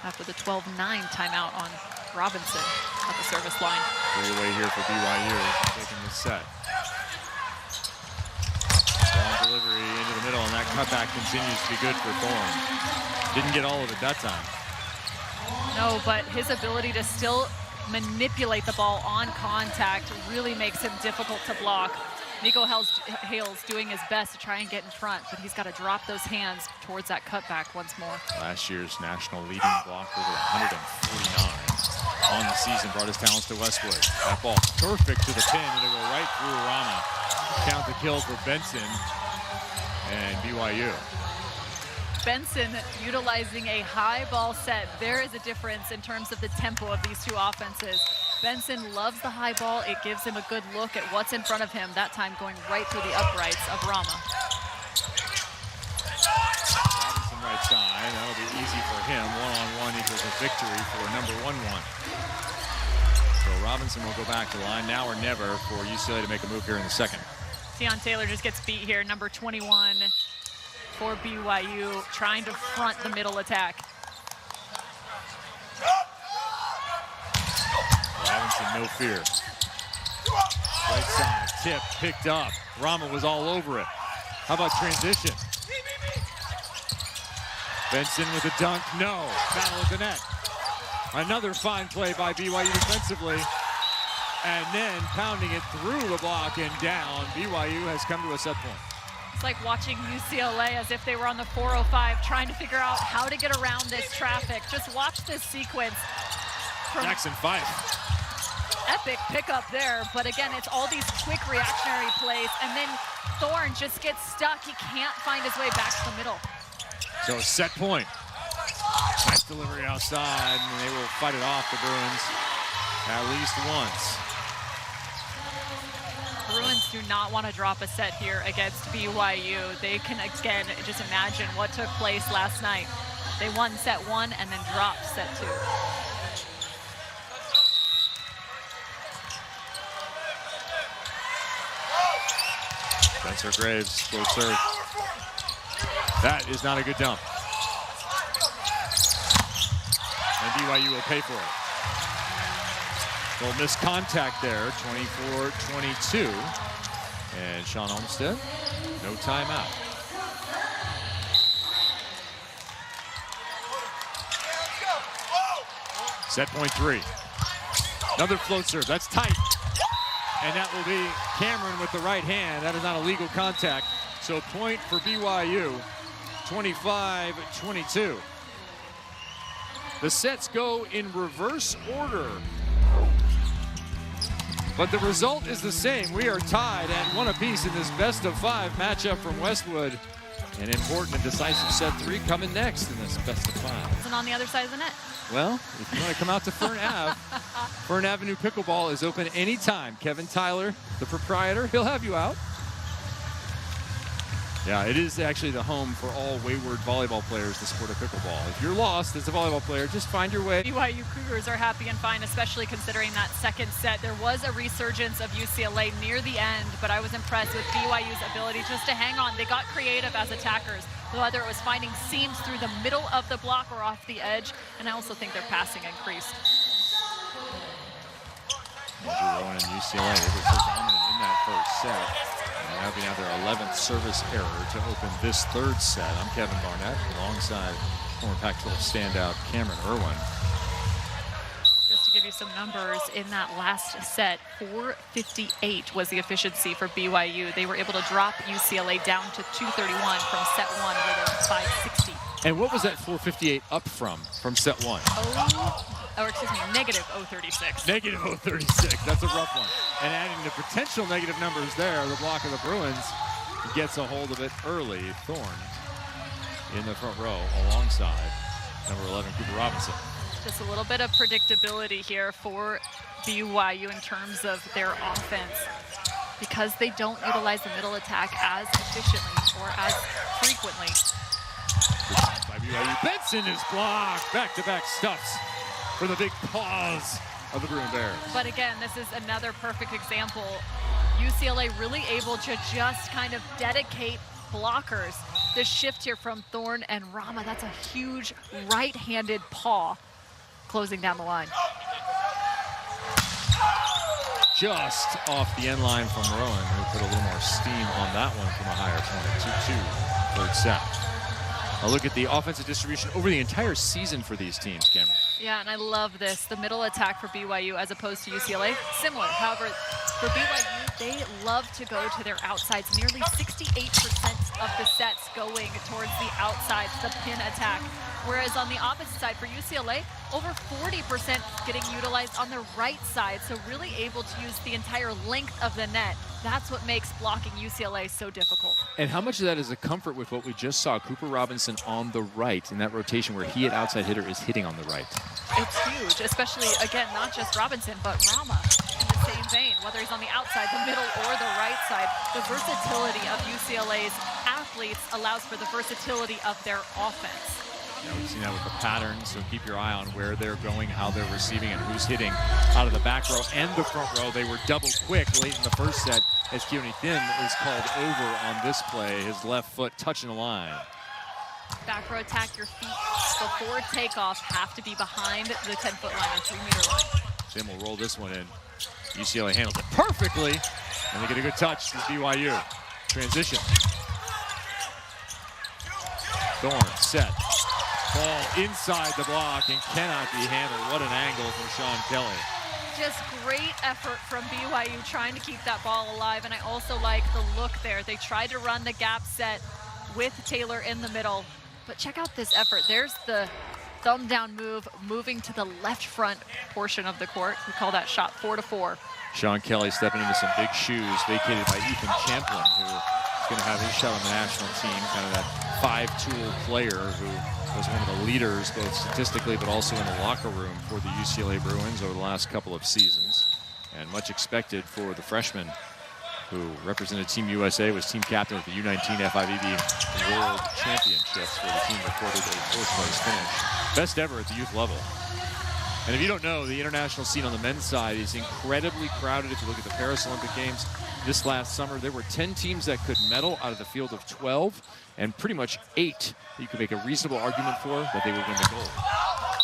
after the 12-9 timeout on Robinson at the service line. Great away here for BYU, taking this set. Long delivery into the middle, and that cutback continues to be good for Thorne. Didn't get all of it that time. No, but his ability to still manipulate the ball on contact really makes him difficult to block. Nico Hales doing his best to try and get in front, but he's got to drop those hands towards that cutback once more. Last year's national leading blocker with 149 on the season, brought his talents to Westwood. That ball perfect to the pin, and it'll go right through Rama. Count the kill for Benson and BYU. Benson utilizing a high ball set. There is a difference in terms of the tempo of these two offenses. Benson loves the high ball. It gives him a good look at what's in front of him, that time going right through the uprights of Rama. Robinson right side. That'll be easy for him. One-on-one equals a victory for number 1-1. So Robinson will go back to the line. Now or never for UCLA to make a move here in the second. Deion Taylor just gets beat here, number 21 for BYU, trying to front the middle attack. Robinson, no fear. Right side, tip, picked up. Rama was all over it. How about transition? Benson with a dunk, no. Battle at the net. Another fine play by BYU defensively. And then pounding it through the block and down. BYU has come to a set point. It's like watching UCLA as if they were on the 405 trying to figure out how to get around this traffic. Just watch this sequence. Jackson Fife. Epic pickup there, but again, it's all these quick reactionary plays, and then Thorne just gets stuck. He can't find his way back to the middle. So set point. Nice delivery outside, and they will fight it off, the Bruins, at least once. Bruins do not want to drop a set here against BYU. They can, again, just imagine what took place last night. They won set 1 and then dropped set 2. Spencer Graves, slow serve. That is not a good dump. And BYU will pay for it. They'll miss contact there, 24-22. And Sean Olmstead, no timeout. Set point 3. Another float serve, that's tight. And that will be Cameron with the right hand. That is not a legal contact. So point for BYU, 25-22. The sets go in reverse order. But the result is the same. We are tied at 1 apiece in this best-of-5 matchup from Westwood. An important and decisive set 3 coming next in this best-of-5. And on the other side of the net. Well, if you want to come out to Fern Ave, Fern Avenue Pickleball is open anytime. Kevin Tyler, the proprietor, he'll have you out. Yeah, it is actually the home for all wayward volleyball players, the sport of pickleball. If you're lost as a volleyball player, just find your way. BYU Cougars are happy and fine, especially considering that second set. There was a resurgence of UCLA near the end, but I was impressed with BYU's ability just to hang on. They got creative as attackers, whether it was finding seams through the middle of the block or off the edge, and I also think their passing increased. Andrew Rowan and UCLA, they were so dominant in that first set. And having now their 11th service error to open this third set. I'm Kevin Barnett alongside former Pac-12 standout Cameron Irwin. Just to give you some numbers, in that last set, 458 was the efficiency for BYU. They were able to drop UCLA down to 231 from set 1 where they were 560. And what was that 458 up from set 1? Negative 036. Negative 036, that's a rough one. And adding the potential negative numbers there, the block of the Bruins gets a hold of it early. Thorne in the front row alongside number 11, Cooper Robinson. Just a little bit of predictability here for BYU in terms of their offense, because they don't utilize the middle attack as efficiently or as frequently. Good pass by BYU. Benson is blocked. Back-to-back stuffs for the big paws of the Bruin Bears. But again, this is another perfect example. UCLA really able to just kind of dedicate blockers. This shift here from Thorne and Rama, that's a huge right-handed paw closing down the line. Just off the end line from Rowan, who put a little more steam on that one from a higher point. 2-2, third set. A look at the offensive distribution over the entire season for these teams, Cameron. Yeah, and I love this. The middle attack for BYU as opposed to UCLA, similar. However, for BYU, they love to go to their outsides. Nearly 68% of the sets going towards the outsides, the pin attack. Whereas on the opposite side for UCLA, over 40% getting utilized on the right side. So really able to use the entire length of the net. That's what makes blocking UCLA so difficult. And how much of that is a comfort with what we just saw, Cooper Robinson on the right in that rotation where he at outside hitter is hitting on the right? It's huge, especially, again, not just Robinson, but Rama in the same vein, whether he's on the outside, the middle, or the right side. The versatility of UCLA's athletes allows for the versatility of their offense. Yeah, we've seen that with the patterns, so keep your eye on where they're going, how they're receiving, and who's hitting out of the back row and the front row. They were double quick late in the first set as Keone Thin is called over on this play. His left foot touching the line. Back row attack, your feet before takeoff have to be behind the 10-foot line or 3-meter line. Tim will roll this one in. UCLA handles it perfectly, and they get a good touch. This is BYU. Transition. Thorne set. Ball inside the block and cannot be handled. What an angle from Sean Kelly. Just great effort from BYU trying to keep that ball alive, and I also like the look there. They tried to run the gap set with Taylor in the middle, but check out this effort. There's the thumb down move, moving to the left front portion of the court. We call that shot 4-4. Sean Kelly stepping into some big shoes, vacated by Ethan Champlin, who is going to have his shot on the national team, kind of that five-tool player who was one of the leaders both statistically but also in the locker room for the UCLA Bruins over the last couple of seasons, and much expected for the freshman who represented Team USA, was team captain at the U19 FIVB World Championships, where the team recorded a fourth-place finish. Best ever at the youth level. And if you don't know, the international scene on the men's side is incredibly crowded. If you look at the Paris Olympic Games this last summer, there were 10 teams that could medal out of the field of 12, and pretty much 8 you could make a reasonable argument for that they would win the gold.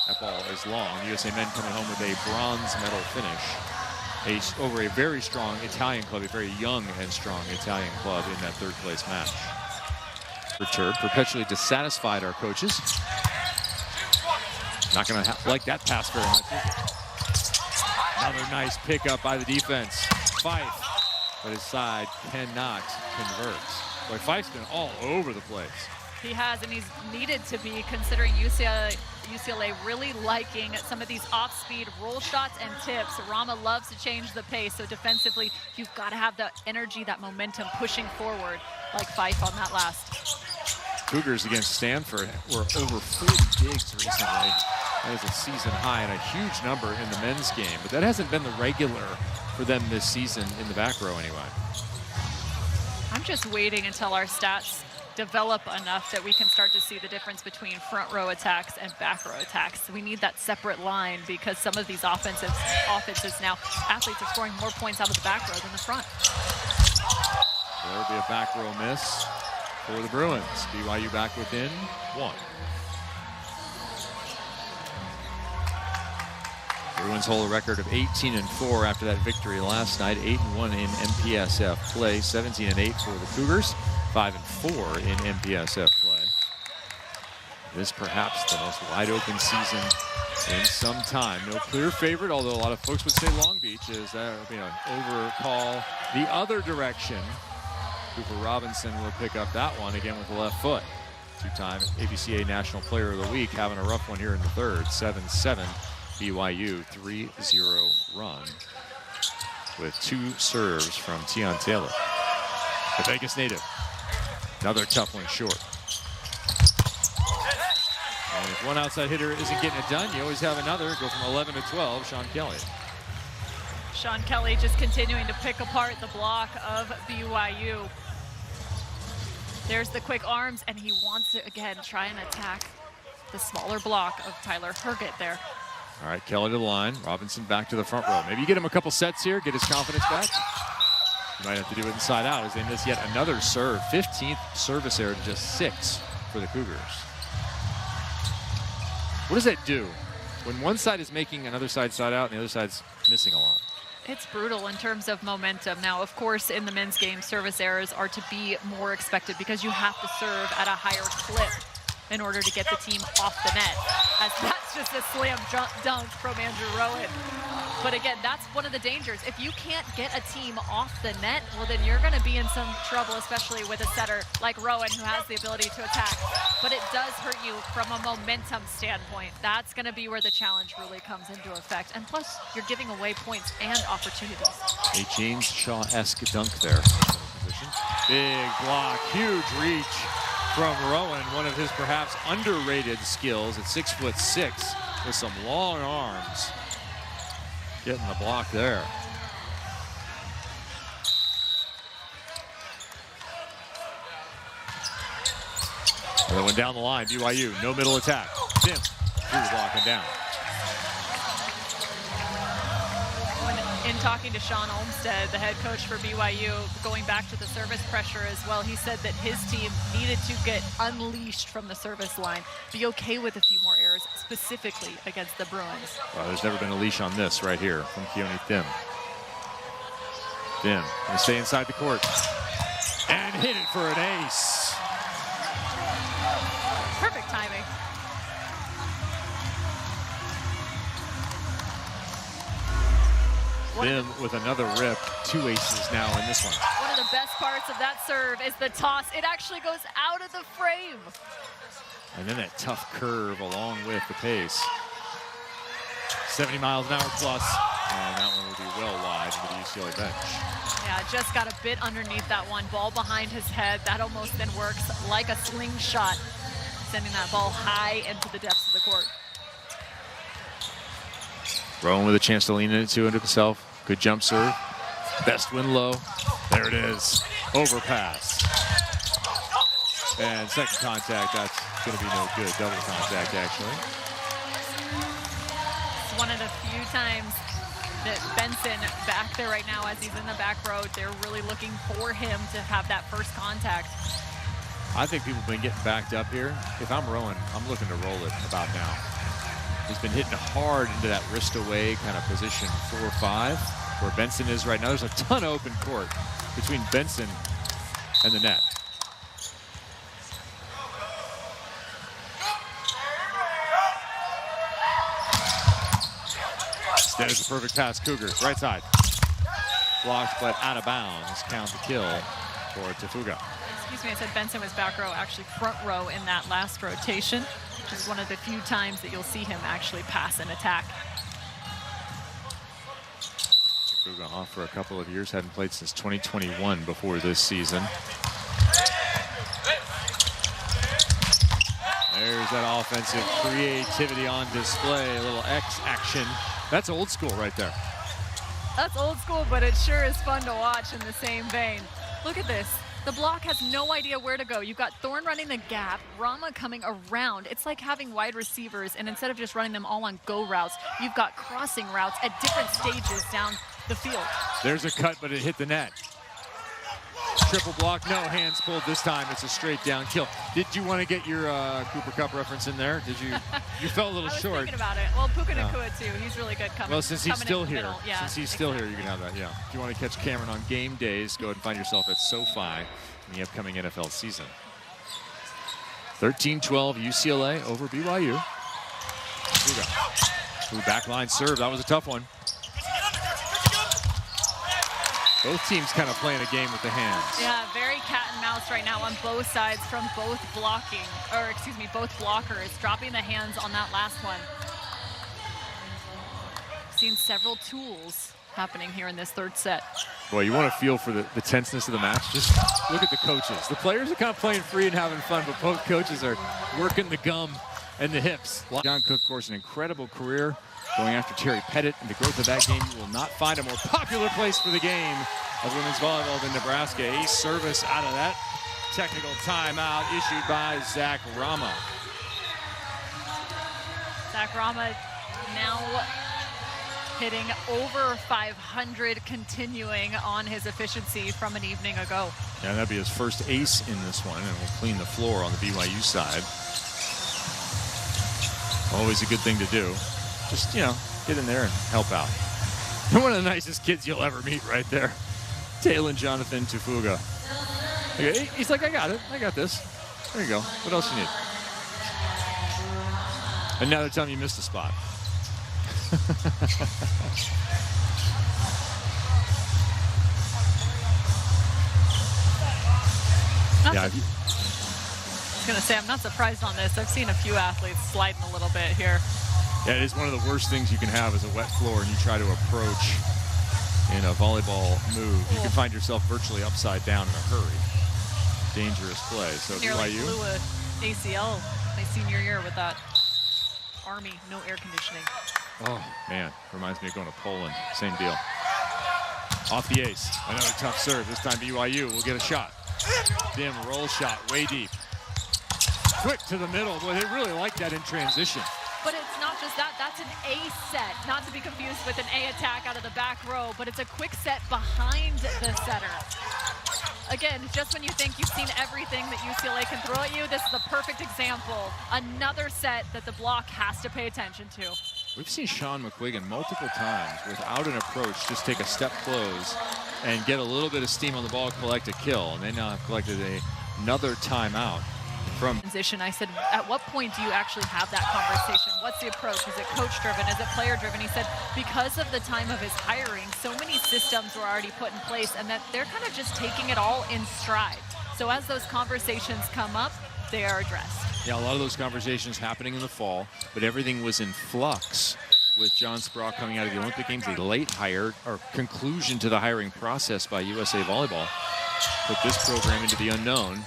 That ball is long. The USA men coming home with a bronze medal finish over a very strong Italian club, a very young and strong Italian club in that third-place match. Perturbed, perpetually dissatisfied, our coaches. Not going to like that pass very much, is it? Another nice pickup by the defense. Fife, but his side cannot convert. Boy, Fife's been all over the place. He has, and he's needed to be, considering UCLA really liking some of these off-speed roll shots and tips. Rama loves to change the pace, so defensively, you've got to have the energy, that momentum pushing forward, like Fife on that last. Cougars against Stanford were over 40 digs recently. That is a season high and a huge number in the men's game, but that hasn't been the regular for them this season in the back row anyway. I'm just waiting until our stats develop enough that we can start to see the difference between front row attacks and back row attacks. We need that separate line because some of these offenses now, athletes are scoring more points out of the back row than the front. There will be a back row miss for the Bruins. BYU back within 1. Bruins hold a record of 18-4 after that victory last night. 8-1 in MPSF play. 17-8 for the Cougars. 5-4 in MPSF play. This perhaps the most wide open season in some time. No clear favorite, although a lot of folks would say Long Beach is an overcall the other direction. Cooper Robinson will pick up that one again with the left foot. Two-time ABCA National Player of the Week, having a rough one here in the third. 7-7 BYU 3-0 run with 2 serves from Tion Taylor, the Vegas native. Another tough one short. And if one outside hitter isn't getting it done, you always have another. Go from 11 to 12, Sean Kelly. Sean Kelly just continuing to pick apart the block of BYU. There's the quick arms, and he wants to, again, try and attack the smaller block of Tyler Herget there. All right, Kelly to the line. Robinson back to the front row. Maybe you get him a couple sets here, get his confidence back. You might have to do it inside out as they miss yet another serve. 15th service error to just 6 for the Cougars. What does that do when one side is making another side out and the other side's missing a lot? It's brutal in terms of momentum. Now, of course, in the men's game, service errors are to be more expected because you have to serve at a higher clip in order to get the team off the net. As that's just a slam dunk from Andrew Rowan. But again, that's one of the dangers. If you can't get a team off the net, well, then you're going to be in some trouble, especially with a setter like Rowan, who has the ability to attack. But it does hurt you from a momentum standpoint. That's going to be where the challenge really comes into effect. And plus, you're giving away points and opportunities. A James Shaw-esque dunk there. Big block, huge reach from Rowan, one of his perhaps underrated skills at 6'6", with some long arms. Getting the block there. Another one down the line, BYU, no middle attack. Tim, through the block and down. In talking to Sean Olmstead, the head coach for BYU, going back to the service pressure as well, he said that his team needed to get unleashed from the service line, be okay with a few more errors, specifically against the Bruins. Well, there's never been a leash on this right here from Keone Thim. Thim gonna stay inside the court and hit it for an ace. Perfect timing. Thim with another rip, 2 aces now in this one. One of the best parts of that serve is the toss. It actually goes out of the frame. And then that tough curve along with the pace. 70 miles an hour plus, and that one will be well wide into the UCLA bench. Yeah, just got a bit underneath that one. Ball behind his head. That almost then works like a slingshot, sending that ball high into the depths of the court. Rowan with a chance to lean into himself. Good jump serve. Best win low. There it is. Overpass. And second contact, that's going to be no good. Double contact, actually. It's one of the few times that Benson back there right now as he's in the back row, they're really looking for him to have that first contact. I think people have been getting backed up here. If I'm Rowan, I'm looking to roll it about now. He's been hitting hard into that wrist away kind of position 4-5, where Benson is right now. There's a ton of open court between Benson and the net. That is a perfect pass, Cougars, right side. Blocked, but out of bounds. Count the kill for Tafuga. Excuse me, I said Benson was back row, actually front row in that last rotation. Which is one of the few times that you'll see him actually pass and attack. Tafuga off for a couple of years, hadn't played since 2021 before this season. There's that offensive creativity on display, a little X action. That's old school right there. That's old school, but it sure is fun to watch in the same vein. Look at this. The block has no idea where to go. You've got Thorne running the gap, Rama coming around. It's like having wide receivers, and instead of just running them all on go routes, you've got crossing routes at different stages down the field. There's a cut, but it hit the net. Triple block, no hands pulled this time. It's a straight down kill. Did you want to get your Cooper Cup reference in there? Did you? You fell a little short. I was thinking about it. Well, Puka Nakua too. He's really good coming. Well, since he's still here, yeah, since he's still here, you can have that. Yeah. If you want to catch Cameron on game days, go ahead and find yourself at SoFi in the upcoming NFL season. 13-12 UCLA over BYU. Ooh, backline serve. That was a tough one. Both teams kind of playing a game with the hands. Yeah, very cat and mouse right now on both sides from both blocking, or excuse me, both blockers, dropping the hands on that last one. Seen several tools happening here in this third set. Boy, you want to feel for the tenseness of the match. Just look at the coaches. The players are kind of playing free and having fun, but both coaches are working the gum and the hips. John Cook, of course, an incredible career going after Terry Pettit, and the growth of that game. You will not find a more popular place for the game of women's volleyball than Nebraska. Ace service out of that technical timeout issued by Zach Rama. Zach Rama now hitting over 500, continuing on his efficiency from an evening ago. Yeah, that'd be his first ace in this one, and will clean the floor on the BYU side. Always a good thing to do. Just, you know, get in there and help out. One of the nicest kids you'll ever meet right there. Talon Jonathan Tafuga. Okay, he's like, I got it. I got this. There you go. What else you need? And now they're telling you missed a spot. Yeah, I was going to say, I'm not surprised on this. I've seen a few athletes sliding a little bit here. Yeah, it is one of the worst things you can have is a wet floor and you try to approach in a volleyball move. You can find yourself virtually upside down in a hurry. Dangerous play. So nearly BYU blew a ACL my senior year with that. Army, no air conditioning. Oh, man. Reminds me of going to Poland. Same deal. Off the ace. Another tough serve. This time BYU will get a shot. Dim roll shot way deep. Quick to the middle. Boy, they really like that in transition. But it's not just that. That's an A set, not to be confused with an A attack out of the back row, but it's a quick set behind the setter. Again, just when you think you've seen everything that UCLA can throw at you, this is the perfect example. Another set that the block has to pay attention to. We've seen Sean McQuiggan multiple times without an approach just take a step close and get a little bit of steam on the ball, collect a kill. And they now have collected another timeout from transition. I said, at what point do you actually have that conversation? What's the approach? Is it coach driven? Is it player driven? He said because of the time of his hiring, so many systems were already put in place and that they're kind of just taking it all in stride. So as those conversations come up, they are addressed. Yeah, a lot of those conversations happening in the fall, but everything was in flux with John Sprague coming out of the Olympic Games, a late hire or conclusion to the hiring process by USA Volleyball. Put this program into the unknown.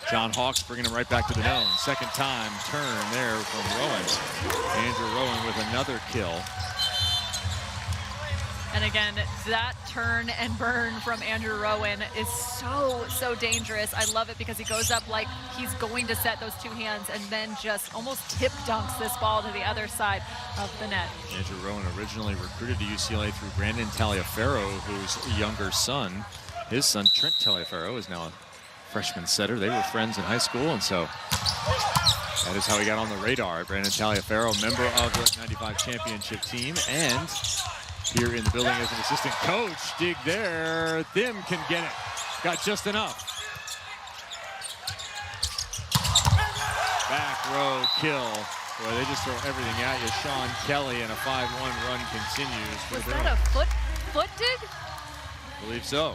John Hawks bringing him right back to the known. Second time turn there from Rowan. Andrew Rowan with another kill. And again, that turn and burn from Andrew Rowan is so dangerous. I love it because he goes up like he's going to set those two hands and then just almost tip dunks this ball to the other side of the net. Andrew Rowan originally recruited to UCLA through Brandon Taliaferro, whose younger son, his son Trent Taliaferro, is now a freshman setter. They were friends in high school, and so that is how he got on the radar. Brandon Taliaferro, member of the 95 championship team, and here in the building as an assistant coach. Dig there. Thim can get it. Got just enough. Back row kill. Boy, they just throw everything at you. Sean Kelly and a 5-1 run continues. Was that a foot dig? I believe so.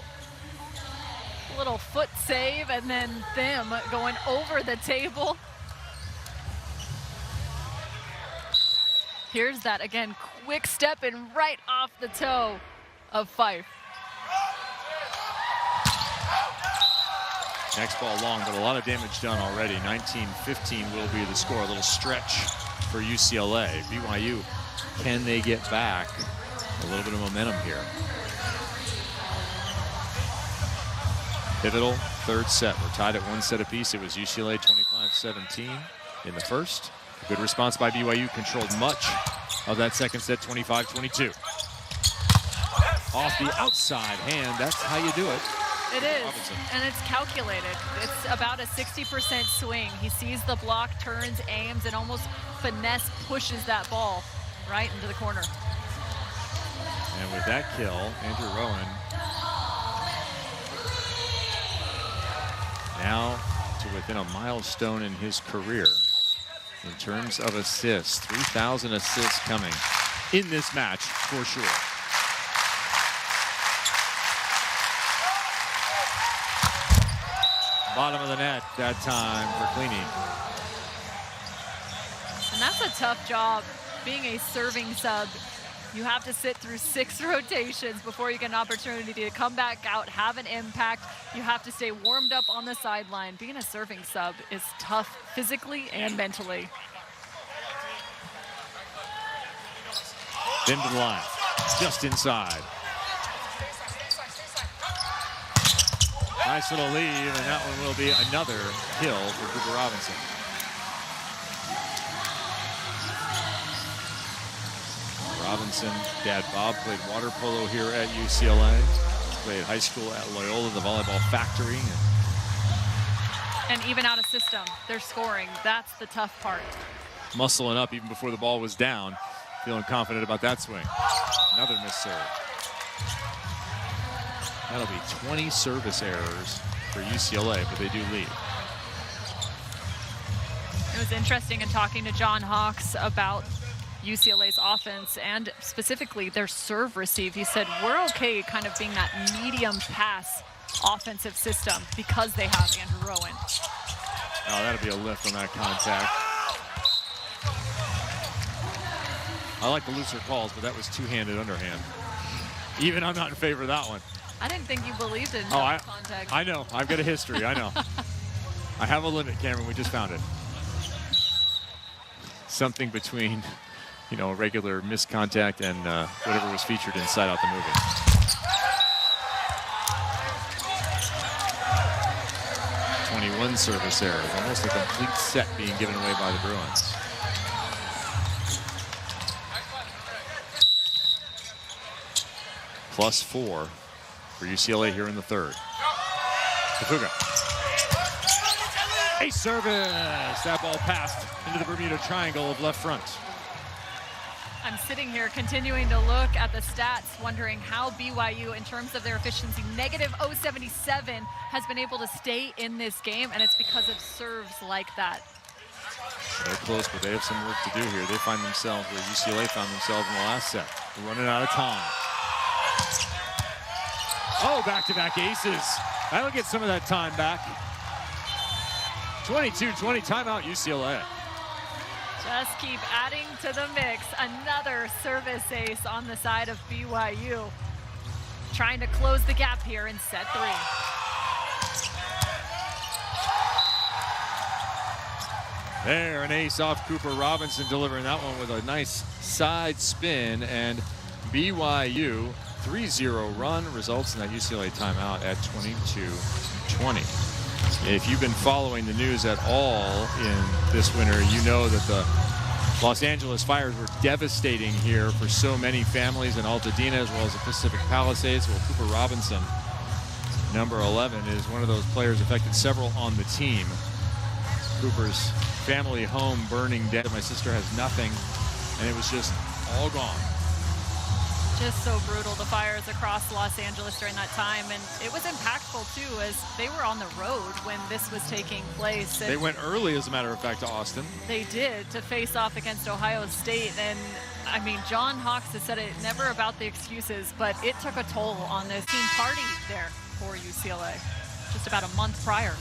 A little foot save, and then Thim going over the table. Here's that again, quick step and right off the toe of Fife. Next ball long, but a lot of damage done already. 19-15 will be the score. A little stretch for UCLA. BYU, can they get back a little bit of momentum here? Pivotal third set. We're tied at one set apiece. It was UCLA 25-17 in the first. Good response by BYU, controlled much of that second set, 25-22. Off the outside hand, that's how you do it. It is, and it's calculated. It's about a 60% swing. He sees the block, turns, aims, and almost finesse pushes that ball right into the corner. And with that kill, Andrew Rowan now to within a milestone in his career in terms of assists. 3,000 assists coming in this match for sure. Bottom of the net that time for Cleany. And that's a tough job being a serving sub. You have to sit through 6 rotations before you get an opportunity to come back out, have an impact. You have to stay warmed up on the sideline. Being a serving sub is tough physically and mentally. Then to the line, just inside. Nice little leave, and that one will be another kill for Cooper Robinson. Robinson, Dad Bob, played water polo here at UCLA. Played high school at Loyola, the volleyball factory. And even out of system, they're scoring. That's the tough part. Muscling up even before the ball was down. Feeling confident about that swing. Another missed serve. That'll be 20 service errors for UCLA, but they do lead. It was interesting in talking to John Hawks about UCLA's offense and specifically their serve receive. He said, we're okay kind of being that medium pass offensive system because they have Andrew Rowan. Oh, that'll be a lift on that contact. I like the looser calls, but that was two-handed underhand. Even I'm not in favor of that one. I didn't think you believed in contact. I know. I've got a history. I know. I have a limit, Cameron. We just found it. something between, you know, regular missed contact and whatever was featured in Side Out the Movie. +21 service errors, almost a complete set being given away by the Bruins. +4 for UCLA here in the third. Tafuga. A service. That ball passed into the Bermuda Triangle of left front. I'm sitting here continuing to look at the stats, wondering how BYU, in terms of their efficiency, -077, has been able to stay in this game, and it's because of serves like that. They're close, but they have some work to do here. They find themselves where UCLA found themselves in the last set. They're running out of time. Oh, back-to-back aces. That'll get some of that time back. 22-20, timeout UCLA. Just keep adding to the mix. Another service ace on the side of BYU. Trying to close the gap here in set 3. There, an ace off Cooper Robinson, delivering that one with a nice side spin, and BYU 3-0 run results in that UCLA timeout at 22-20. If you've been following the news at all in this winter, you know that the Los Angeles fires were devastating here for so many families in Altadena as well as the Pacific Palisades. Well, Cooper Robinson, number 11, is one of those players affected several on the team. Cooper's family home burning dead. My sister has nothing, and it was just all gone. Just so brutal, the fires across Los Angeles during that time, and it was impactful too, as they were on the road when this was taking place. They went early, as a matter of fact, to Austin. They did, to face off against Ohio State, and I mean, John Hawks has said it, never about the excuses, but it took a toll on this team party there for UCLA just about a month prior.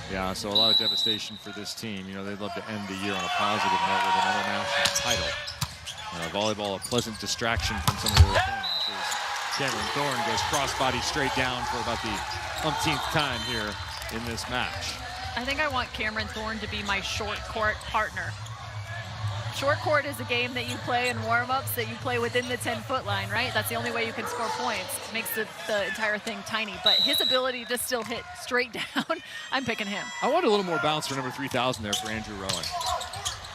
Yeah, so a lot of devastation for this team. You know, they'd love to end the year on a positive note with another national title. Volleyball, a pleasant distraction from some of the other things. As Cameron Thorne goes crossbody straight down for about the umpteenth time here in this match. I think I want Cameron Thorne to be my short court partner. Short court is a game that you play in warm-ups, that you play within the 10-foot line, right? That's the only way you can score points. It makes the entire thing tiny. But his ability to still hit straight down, I'm picking him. I want a little more bounce for number 3,000 there for Andrew Rowan.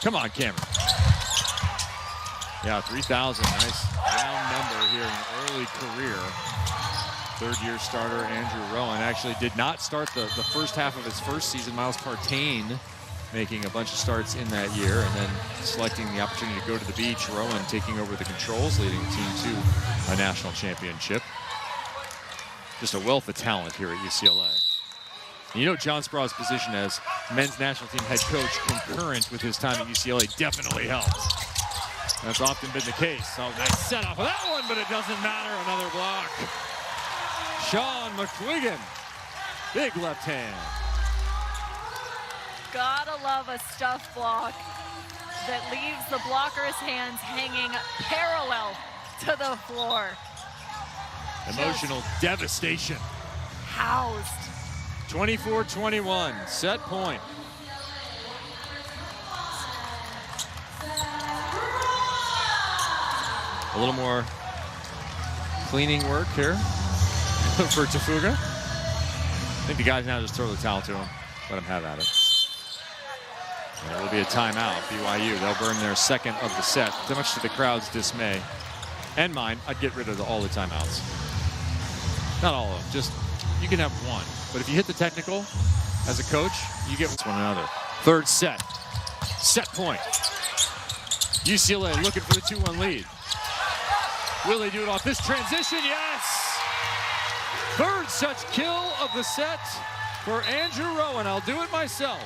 Come on, Cameron. Yeah, 3,000, nice round number here in an early career. Third-year starter Andrew Rowan actually did not start the first half of his first season. Miles Partain making a bunch of starts in that year and then selecting the opportunity to go to the beach. Rowan taking over the controls, leading the team to a national championship. Just a wealth of talent here at UCLA. And you know, John Spraw's position as men's national team head coach concurrent with his time at UCLA definitely helped. That's often been the case. So nice set off of that one, but it doesn't matter. Another block. Sean McQuiggan, big left hand. Gotta love a stuff block that leaves the blocker's hands hanging parallel to the floor. Emotional devastation. Housed. 24-21, set point. A little more cleaning work here for Tafuga. I think the guys now just throw the towel to him, let him have at it. And it will be a timeout, BYU. They'll burn their second of the set, much to the crowd's dismay. And mine, I'd get rid of all the timeouts. Not all of them, just, you can have one. But if you hit the technical, as a coach, you get one another. Third set, set point. UCLA looking for the 2-1 lead. Will they do it off this transition? Yes! Third such kill of the set for Andrew Rowan. I'll do it myself.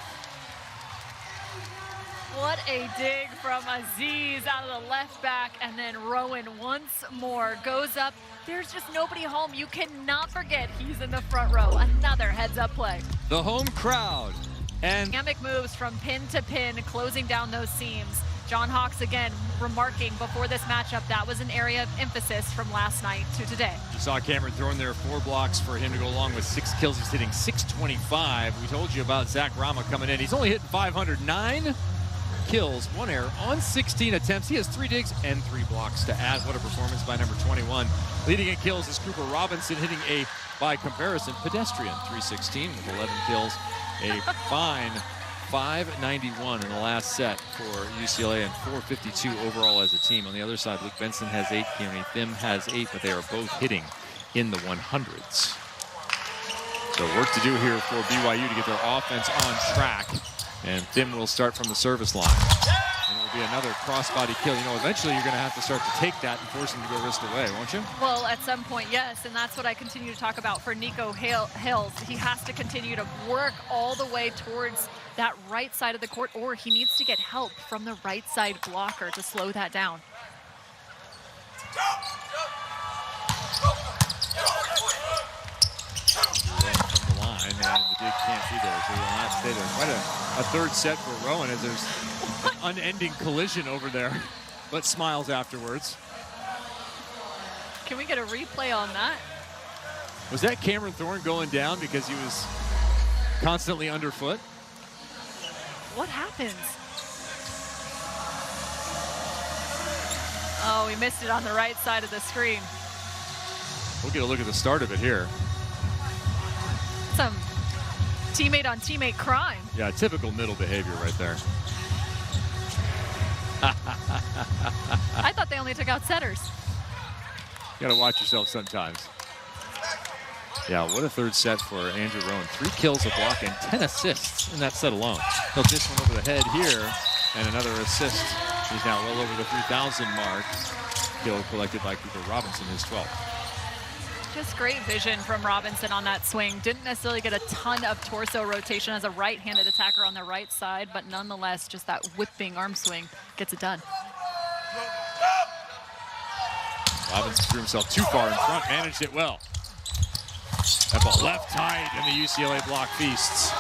What a dig from Aziz out of the left back, and then Rowan once more goes up. There's just nobody home. You cannot forget he's in the front row. Another heads-up play. The home crowd. And dynamic moves from pin to pin, closing down those seams. John Hawks again remarking before this matchup that was an area of emphasis from last night to today. You saw Cameron throwing there 4 blocks for him to go along with 6 kills. He's hitting .625. We told you about Zach Rama coming in. He's only hitting .509. kills, 1 error on 16 attempts. He has 3 digs and 3 blocks to add. What a performance by number 21. Leading in kills is Cooper Robinson, hitting a, by comparison, pedestrian 316 with 11 kills. A fine 591 in the last set for UCLA and 452 overall as a team. On the other side, Luke Benson has 8, Keone Thim has 8, but they are both hitting in the 100s. So work to do here for BYU to get their offense on track. And Thim will start from the service line. And it will be another crossbody kill. You know, eventually you're going to have to start to take that and force him to go wrist away, won't you? Well, at some point, yes. And that's what I continue to talk about for Nico Hills. He has to continue to work all the way towards that right side of the court, or he needs to get help from the right side blocker to slow that down. From the line, and the dig can't be there, so he will not stay there. Quite a third set for Rowan, as there's an unending collision over there, but smiles afterwards. Can we get a replay on that? Was that Cameron Thorne going down because he was constantly underfoot? What happens? Oh, we missed it on the right side of the screen. We'll get a look at the start of it here. Some teammate on teammate crime. Yeah, typical middle behavior right there. I thought they only took out setters. You gotta watch yourself sometimes. Yeah, what a third set for Andrew Rowan. 3 kills, a block, and 10 assists in that set alone. He'll dish one over the head here, and another assist. He's now well over the 3,000 mark. Kill collected by Cooper Robinson, his 12th. Just great vision from Robinson on that swing. Didn't necessarily get a ton of torso rotation as a right-handed attacker on the right side, but nonetheless, just that whipping arm swing gets it done. Robinson threw himself too far in front, managed it well. That ball left tight, and the UCLA block feasts.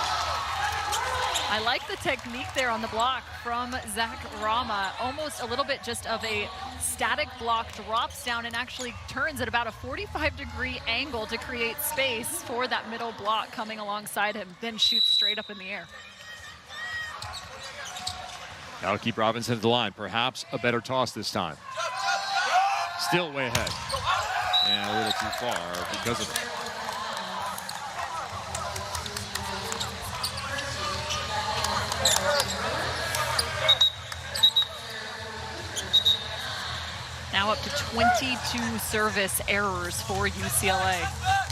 I like the technique there on the block from Zach Rama. Almost a little bit just of a static block, drops down and actually turns at about a 45-degree angle to create space for that middle block coming alongside him, then shoots straight up in the air. That'll keep Robinson at the line. Perhaps a better toss this time. Still way ahead. And a little too far because of it. Now up to 22 service errors for UCLA,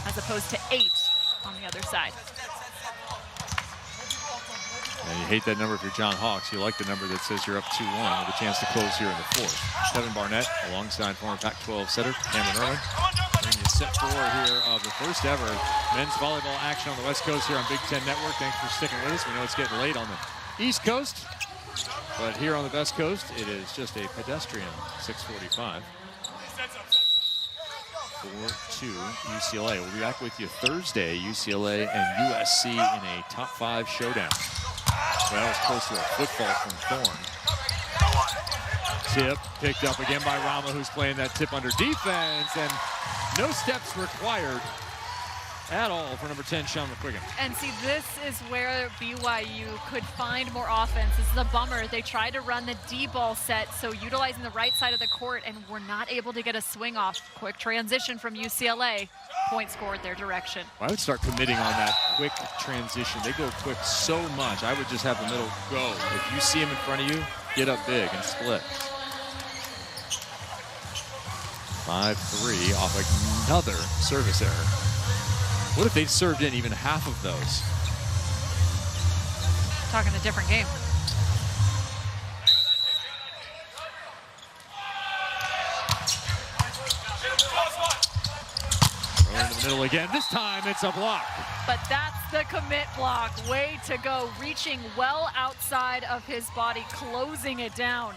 as opposed to 8 on the other side. And you hate that number if you're John Hawks. You like the number that says you're up 2-1 with a chance to close here in the 4th. Kevin Barnett alongside former Pac-12 setter Cameron Irwin. Bringing you set 4 here of the first ever men's volleyball action on the West Coast here on Big Ten Network. Thanks for sticking with us. We know it's getting late on the East Coast, but here on the West Coast, it is just a pedestrian 6:45. 4-2 UCLA. We'll be back with you Thursday, UCLA and USC in a top 5 showdown. Well, that was close to a football from Thorne. Tip picked up again by Rama, who's playing that tip under defense, and no steps required at all for number 10, Sean McQuiggan. And see, this is where BYU could find more offense. This is a bummer. They tried to run the D-ball set, so utilizing the right side of the court, and were not able to get a swing off. Quick transition from UCLA. Point scored their direction. I would start committing on that quick transition. They go quick so much. I would just have the middle go. If you see him in front of you, get up big and split. 5-3 off another service error. What if they served in even half of those? Talking a different game. Right in the middle again. This time it's a block. But that's the commit block. Way to go. Reaching well outside of his body, closing it down.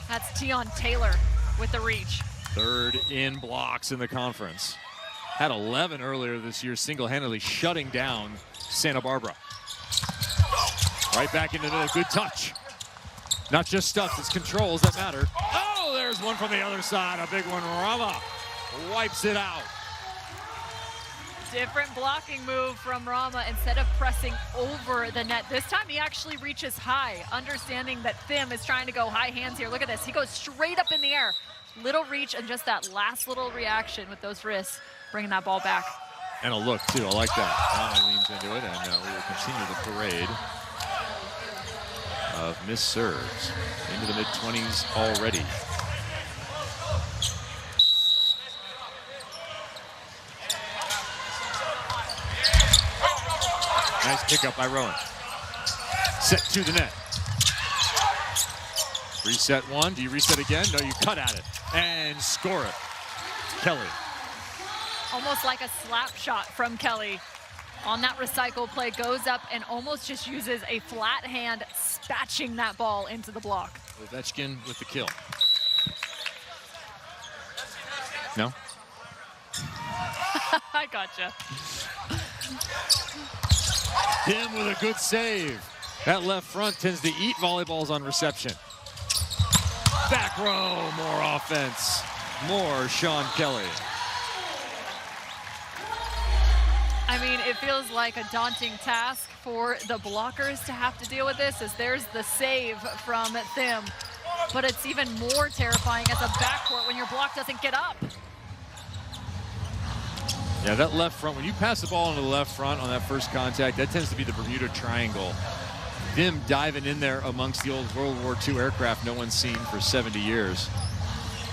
That's Tion Taylor with the reach. 3rd in blocks in the conference. Had 11 earlier this year, single-handedly shutting down Santa Barbara. Right back into the middle, good touch. Not just stuff, it's controls that matter. Oh, there's one from the other side, a big one. Rama wipes it out. Different blocking move from Rama. Instead of pressing over the net, this time he actually reaches high, understanding that Thim is trying to go high hands here. Look at this. He goes straight up in the air. Little reach and just that last little reaction with those wrists, bringing that ball back. And a look, too. I like that. Rama leans into it, and we will continue the parade of missed serves into the mid-20s already. Nice pickup by Rowan. Set to the net. Reset one. Do you reset again? No, you cut at it and score it. Kelly. Almost like a slap shot from Kelly. On that recycle play, goes up and almost just uses a flat hand, spatching that ball into the block. Ovechkin with the kill. No? I gotcha. Him with a good save. That left front tends to eat volleyballs on reception. Back row, more offense. More Sean Kelly. I mean, it feels like a daunting task for the blockers to have to deal with this, as there's the save from Thim. But it's even more terrifying as a backcourt when your block doesn't get up. Yeah, that left front, when you pass the ball into the left front on that first contact, that tends to be the Bermuda Triangle. Thim diving in there amongst the old World War II aircraft no one's seen for 70 years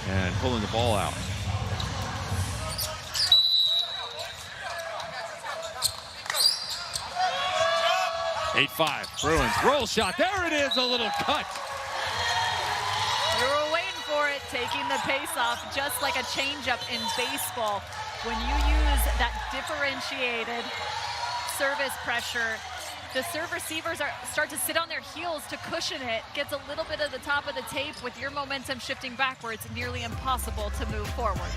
and pulling the ball out. (8-5) Bruins roll shot. There it is, a little cut. You were waiting for it, taking the pace off, just like a changeup in baseball. When you use that differentiated service pressure, the serve receivers start to sit on their heels to cushion it. Gets a little bit of the top of the tape. With your momentum shifting backwards, nearly impossible to move forward.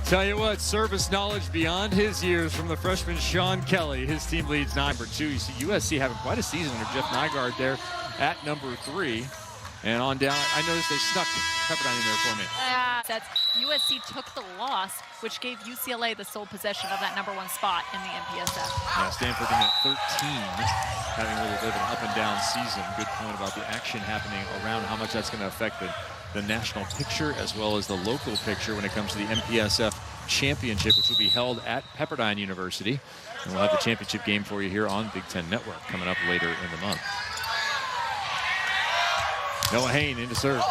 Tell you what, service knowledge beyond his years from the freshman Sean Kelly. His team leads 9-2. You see USC having quite a season under Jeff Nygaard there at number 3. And on down, I noticed they snuck Pepperdine in there for me. That's USC took the loss, which gave UCLA the sole possession of that #1 spot in the MPSF. Yeah, Stanford in at 13, having a little bit of an up and down season. Good point about the action happening around, how much that's going to affect the national picture as well as the local picture when it comes to the MPSF championship, which will be held at Pepperdine University. And we'll have the championship game for you here on Big Ten Network coming up later in the month. Noah Hain into serve.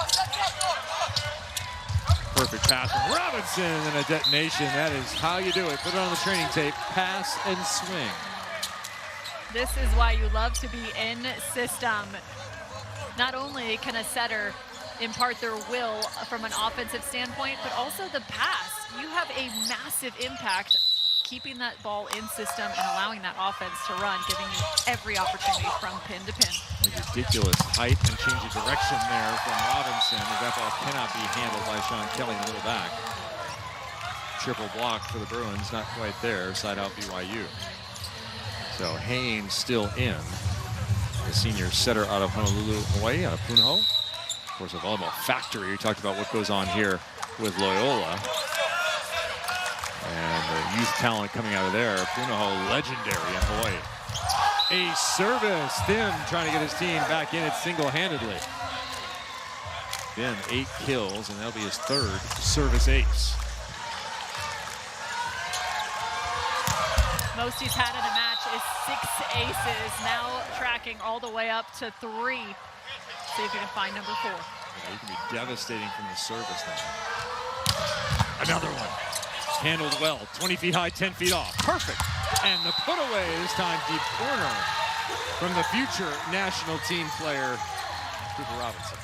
Perfect pass from Robinson and a detonation. That is how you do it. Put it on the training tape. Pass and swing. This is why you love to be in system. Not only can a setter impart their will from an offensive standpoint, but also the pass. You have a massive impact keeping that ball in system and allowing that offense to run, giving you every opportunity from pin to pin. A ridiculous height and change of direction there from Robinson, as that ball cannot be handled by Sean Kelly in the middle back. Triple block for the Bruins, not quite there, side out BYU. So Haynes still in. The senior setter out of Honolulu, Hawaii, out of Punahou. Of course, a volleyball factory. We talked about what goes on here with Loyola. And the youth talent coming out of there. Punahou, legendary in Hawaii. A service. Thim trying to get his team back in it single-handedly. Thim 8 kills, and that'll be his 3rd service ace. Most he's had in a match is 6 aces, now tracking all the way up to 3. See if you can find number 4. Yeah, he can be devastating from the service now. Another one. Handled well. 20 feet high, 10 feet off. Perfect. And the put away this time deep corner from the future national team player, Cooper Robinson.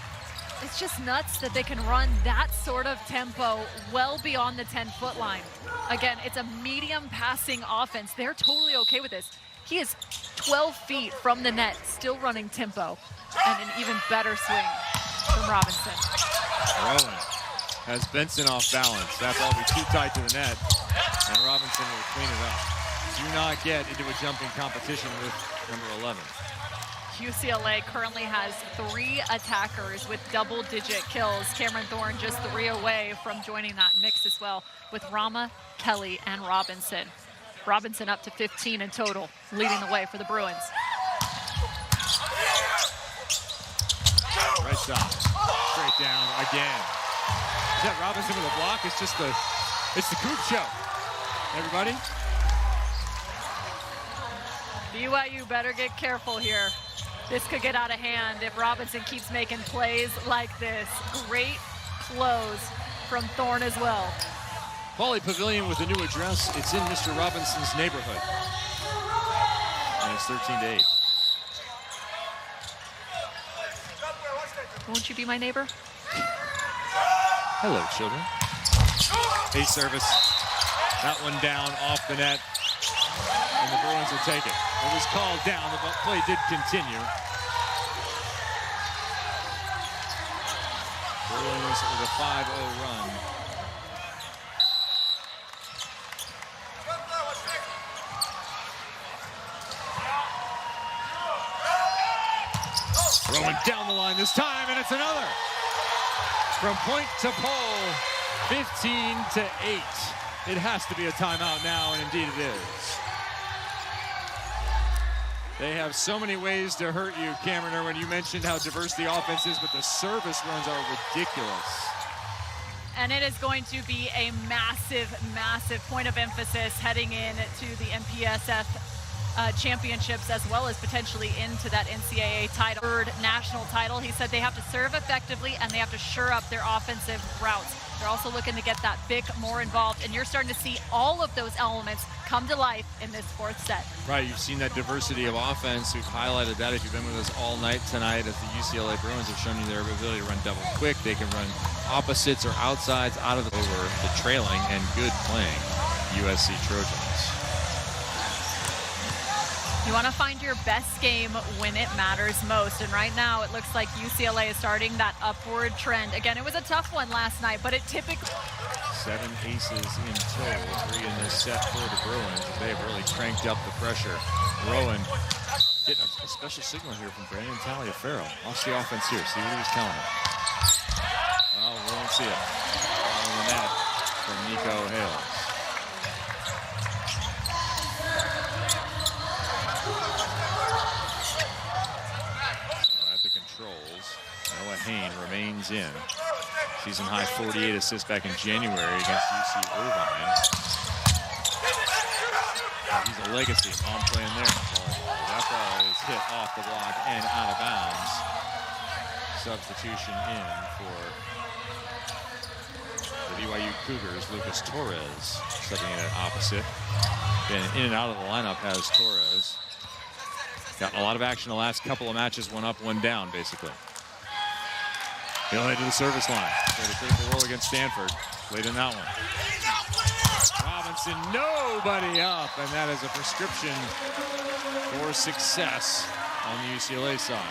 It's just nuts that they can run that sort of tempo well beyond the 10-foot line. Again, it's a medium passing offense. They're totally okay with this. He is 12 feet from the net, still running tempo, and an even better swing from Robinson. Rowan has Benson off balance. That ball will be too tight to the net, and Robinson will clean it up. Do not get into a jumping competition with number 11. UCLA currently has 3 attackers with double-digit kills. Cameron Thorne just 3 away from joining that mix as well, with Rama, Kelly, and Robinson. Robinson up to 15 in total, leading the way for the Bruins. Right side, straight down again. Is that Robinson with a block? It's the Coop show. Everybody? BYU better get careful here. This could get out of hand if Robinson keeps making plays like this. Great close from Thorne as well. Volley Pavilion with a new address. It's in Mr. Robinson's neighborhood. And it's 13-8. Won't you be my neighbor? Hello, children. A service. That one down off the net. And the Bruins will take it. It was called down. The play did continue. Bruins with a 5-0 run. Rowan down the line this time, and it's another. From point to pole, 15-8. It has to be a timeout now, and indeed it is. They have so many ways to hurt you, Cameron Irwin. You mentioned how diverse the offense is, but the service runs are ridiculous. And it is going to be a massive, massive point of emphasis heading into the MPSF championships, as well as potentially into that NCAA title, third national title. He said they have to serve effectively and they have to shore up their offensive routes. They're also looking to get that BIC more involved, and you're starting to see all of those elements come to life in this fourth set. Right, you've seen that diversity of offense. We've highlighted that if you've been with us all night tonight, as the UCLA Bruins have shown you their ability to run double quick. They can run opposites or outsides out of over the trailing and good playing USC Trojans. You want to find your best game when it matters most, and right now it looks like UCLA is starting that upward trend. Again, it was a tough one last night, but it typically... 7 aces in total, 3 in this set for the Bruins. They have really cranked up the pressure. Rowan getting a special signal here from Brandon Taliaferro. Watch the offense here, see what he was telling him. Oh, we won't see it. On the net from Nico Hales. Noah Hain remains in. Season high 48 assists back in January against UC Irvine. He's a legacy. On playing there. That ball is hit off the block and out of bounds. Substitution in for the BYU Cougars, Lucas Torres, stepping in at opposite. Been in and out of the lineup has Torres. Gotten a lot of action the last couple of matches, one up, one down, basically. He'll head to the service line. Played a critical role against Stanford. Played in that one. Robinson, nobody up, and that is a prescription for success on the UCLA side.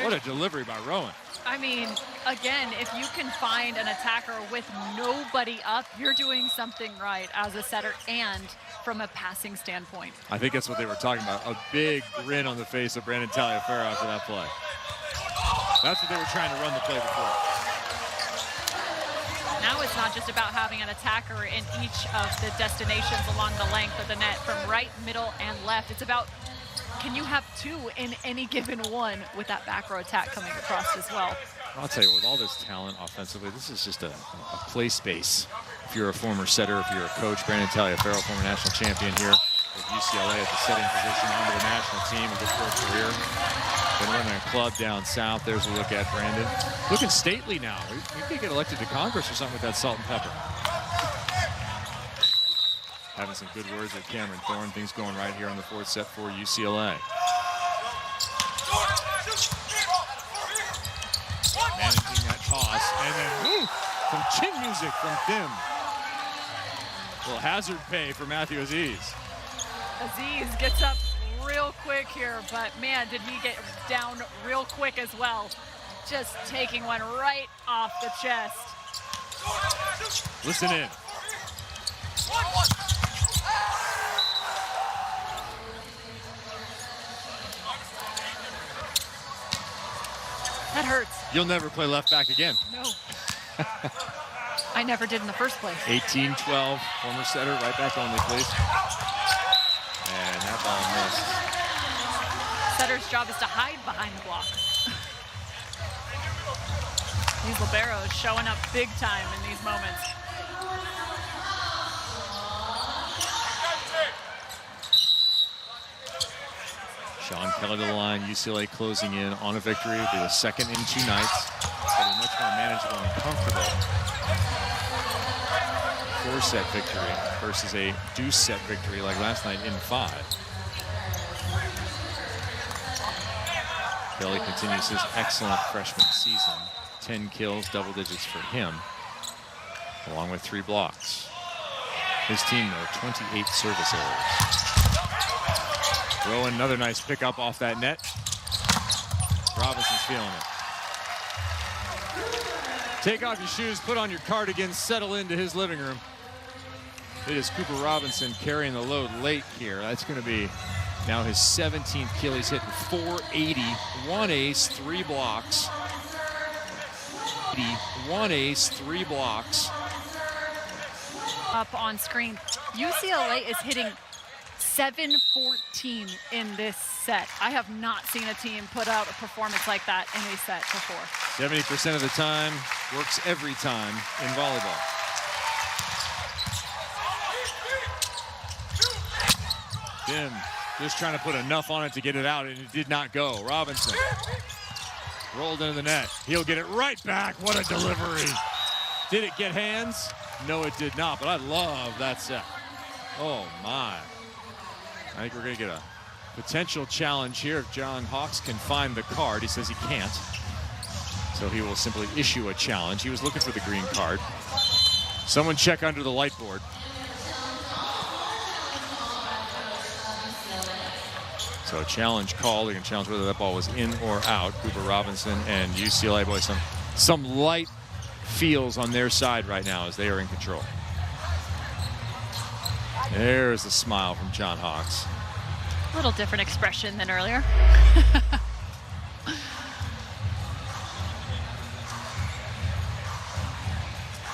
What a delivery by Rowan. I mean, again, if you can find an attacker with nobody up, you're doing something right as a setter and from a passing standpoint. I think that's what they were talking about. A big grin on the face of Brandon Taliaferro after that play. That's what they were trying to run the play before. Now it's not just about having an attacker in each of the destinations along the length of the net from right, middle, and left. It's about, can you have two in any given one with that back row attack coming across as well? I'll tell you, with all this talent offensively, this is just a play space. If you're a former setter, if you're a coach, Brandon Taliaferro, former national champion here with UCLA at the setting position onto the national team, a good career. Been running a club down south. There's a look at Brandon. Looking stately now. He could get elected to Congress or something with that salt and pepper. Having some good words with Cameron Thorne. Things going right here on the fourth set for UCLA. Managing that toss. And then some chin music from Tim. A little hazard pay for Matthew Aziz. Aziz gets up real quick here, but man, did he get down real quick as well. Just taking one right off the chest. Listen in. That hurts. You'll never play left back again. No. I never did in the first place. 18-12, former setter, right back only, please. whose job is to hide behind the block. These liberos showing up big time in these moments. Sean Kelly to the line. UCLA closing in on a victory. It'll be the second in 2 nights. It'll be much more manageable and comfortable 4-set victory versus a deuce set victory like last night in 5. Kelly continues his excellent freshman season. 10 kills, double digits for him, along with 3 blocks. His team, though, 28 service errors. Rowan, another nice pickup off that net. Robinson's feeling it. Take off your shoes, put on your cardigan, settle into his living room. It is Cooper Robinson carrying the load late here. That's going to be now his 17th kill. He's hitting .480, 1 ace, 3 blocks. 1 ace, 3 blocks. Up on screen, UCLA is hitting .714 in this set. I have not seen a team put out a performance like that in a set before. 70% of the time, works every time in volleyball. Tim just trying to put enough on it to get it out, and it did not go. Robinson rolled into the net. He'll get it right back. What a delivery. Did it get hands? No, it did not, but I love that set. Oh, my. I think we're going to get a potential challenge here if John Hawks can find the card. He says he can't, so he will simply issue a challenge. He was looking for the green card. Someone check under the light board. So a challenge call. They can challenge whether that ball was in or out. Cooper Robinson and UCLA, boy, some light feels on their side right now as they are in control. There's a smile from John Hawks. A little different expression than earlier.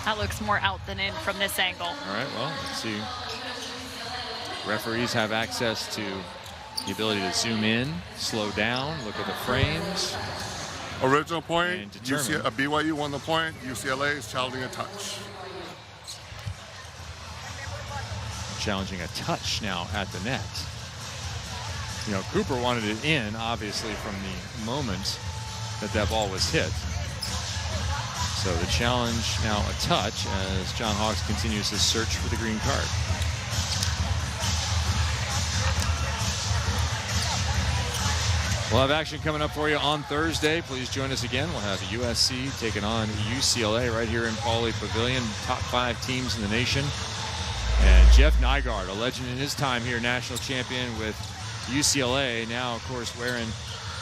That looks more out than in from this angle. All right, well, let's see. Referees have access to the ability to zoom in, slow down, look at the frames. Original point, BYU won the point. UCLA is challenging a touch. Challenging a touch now at the net. You know, Cooper wanted it in, obviously, from the moment that that ball was hit. So the challenge now a touch as John Hawks continues his search for the green card. We'll have action coming up for you on Thursday. Please join us again. We'll have USC taking on UCLA right here in Pauley Pavilion. Top 5 teams in the nation. And Jeff Nygaard, a legend in his time here, national champion with UCLA, now, of course, wearing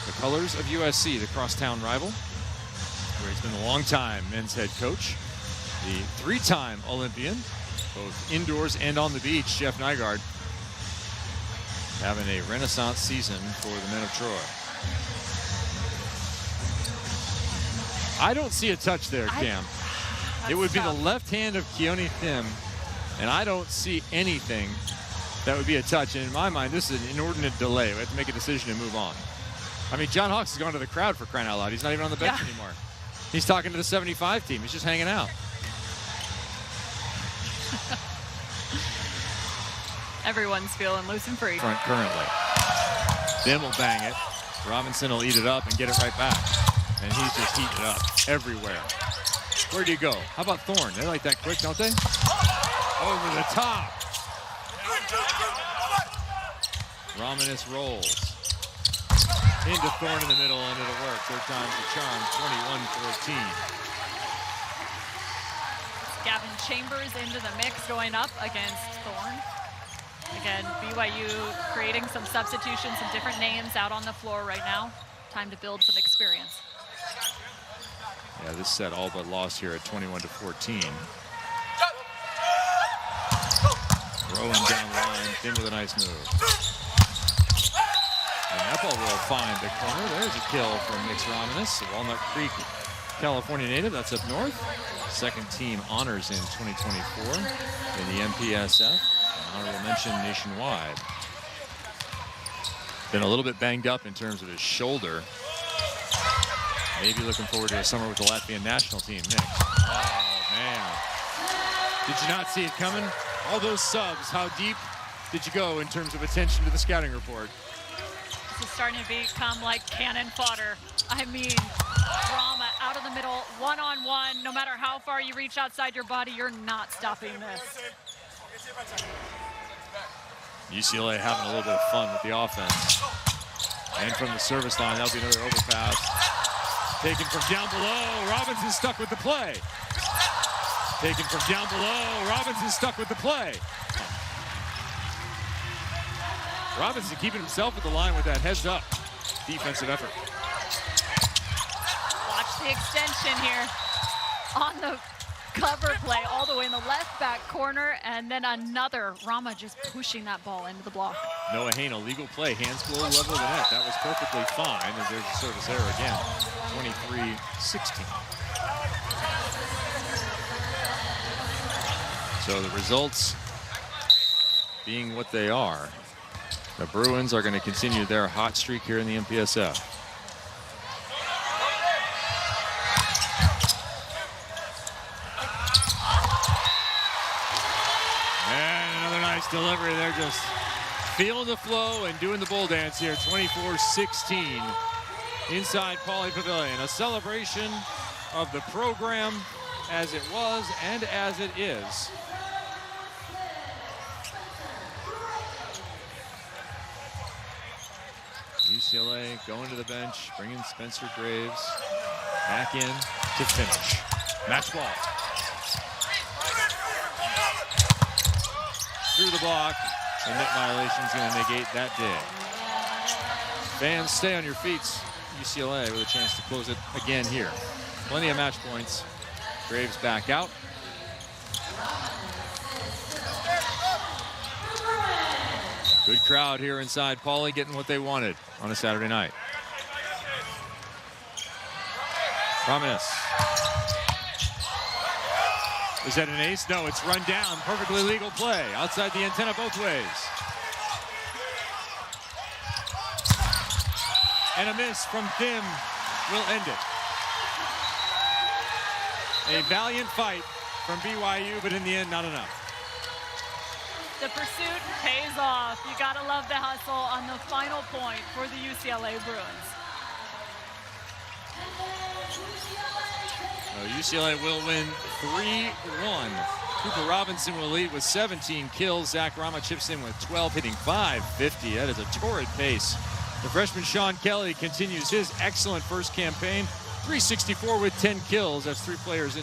the colors of USC, the crosstown rival, where he's been a long-time men's head coach. The 3-time Olympian, both indoors and on the beach, Jeff Nygaard, having a renaissance season for the men of Troy. I don't see a touch there, Cam. It would be the left hand of Keone Thim, and I don't see anything that would be a touch. And in my mind, this is an inordinate delay. We have to make a decision to move on. I mean, John Hawks has gone to the crowd for crying out loud. He's not even on the bench anymore. He's talking to the 75 team. He's just hanging out. Everyone's feeling loose and free. Front currently. Thim will bang it. Robinson will eat it up and get it right back. And he's just heating it up everywhere. Where do you go? How about Thorne? They like that quick, don't they? Over the top. Romanus rolls. Into Thorne in the middle, and it'll work. Third time's the charm, 21-14. Gavin Chambers into the mix going up against Thorne. Again, BYU creating some substitutions, some different names out on the floor right now. Time to build some experience. Yeah, this set all but lost here at 21-14. Rolling down the line, Thim with a nice move. And that ball will find the corner. There's a kill from Mix Romanus, a Walnut Creek, California native. That's up north. Second team honors in 2024 in the MPSF. An honorable mention nationwide. Been a little bit banged up in terms of his shoulder. Maybe looking forward to a summer with the Latvian national team next. Oh, man. Did you not see it coming? All those subs, how deep did you go in terms of attention to the scouting report? This is starting to become like cannon fodder. I mean, drama out of the middle, one-on-one. No matter how far you reach outside your body, you're not stopping this. UCLA having a little bit of fun with the offense. And from the service line, that'll be another overpass. Taken from down below, Robinson stuck with the play. Taken from down below, Robinson stuck with the play. Robinson keeping himself at the line with that heads-up defensive effort. Watch the extension here on the cover play all the way in the left back corner, and then another. Rama just pushing that ball into the block. Noah Hain, a legal play, hands below the level of the net. That was perfectly fine, as there's a service error again. 23-16. So the results being what they are, the Bruins are going to continue their hot streak here in the MPSF. And another nice delivery. They're just feeling the flow and doing the bull dance here. 24-16 inside Pauley Pavilion. A celebration of the program as it was and as it is. UCLA going to the bench, bringing Spencer Graves back in to finish. Match ball. Through the block. The net violation is going to negate that day. Fans, stay on your feet. UCLA with a chance to close it again here. Plenty of match points. Graves back out. Good crowd here inside Pauley, getting what they wanted on a Saturday night. Promise. Is that an ace? No, it's run down. Perfectly legal play. Outside the antenna both ways. And a miss from Thim will end it. A valiant fight from BYU, but in the end, not enough. The pursuit pays off. You gotta love the hustle on the final point for the UCLA Bruins. UCLA will win 3-1. Cooper Robinson will lead with 17 kills. Zach Rama chips in with 12, hitting .550. That is a torrid pace. The freshman Sean Kelly continues his excellent first campaign. .364 with 10 kills. That's 3 players in.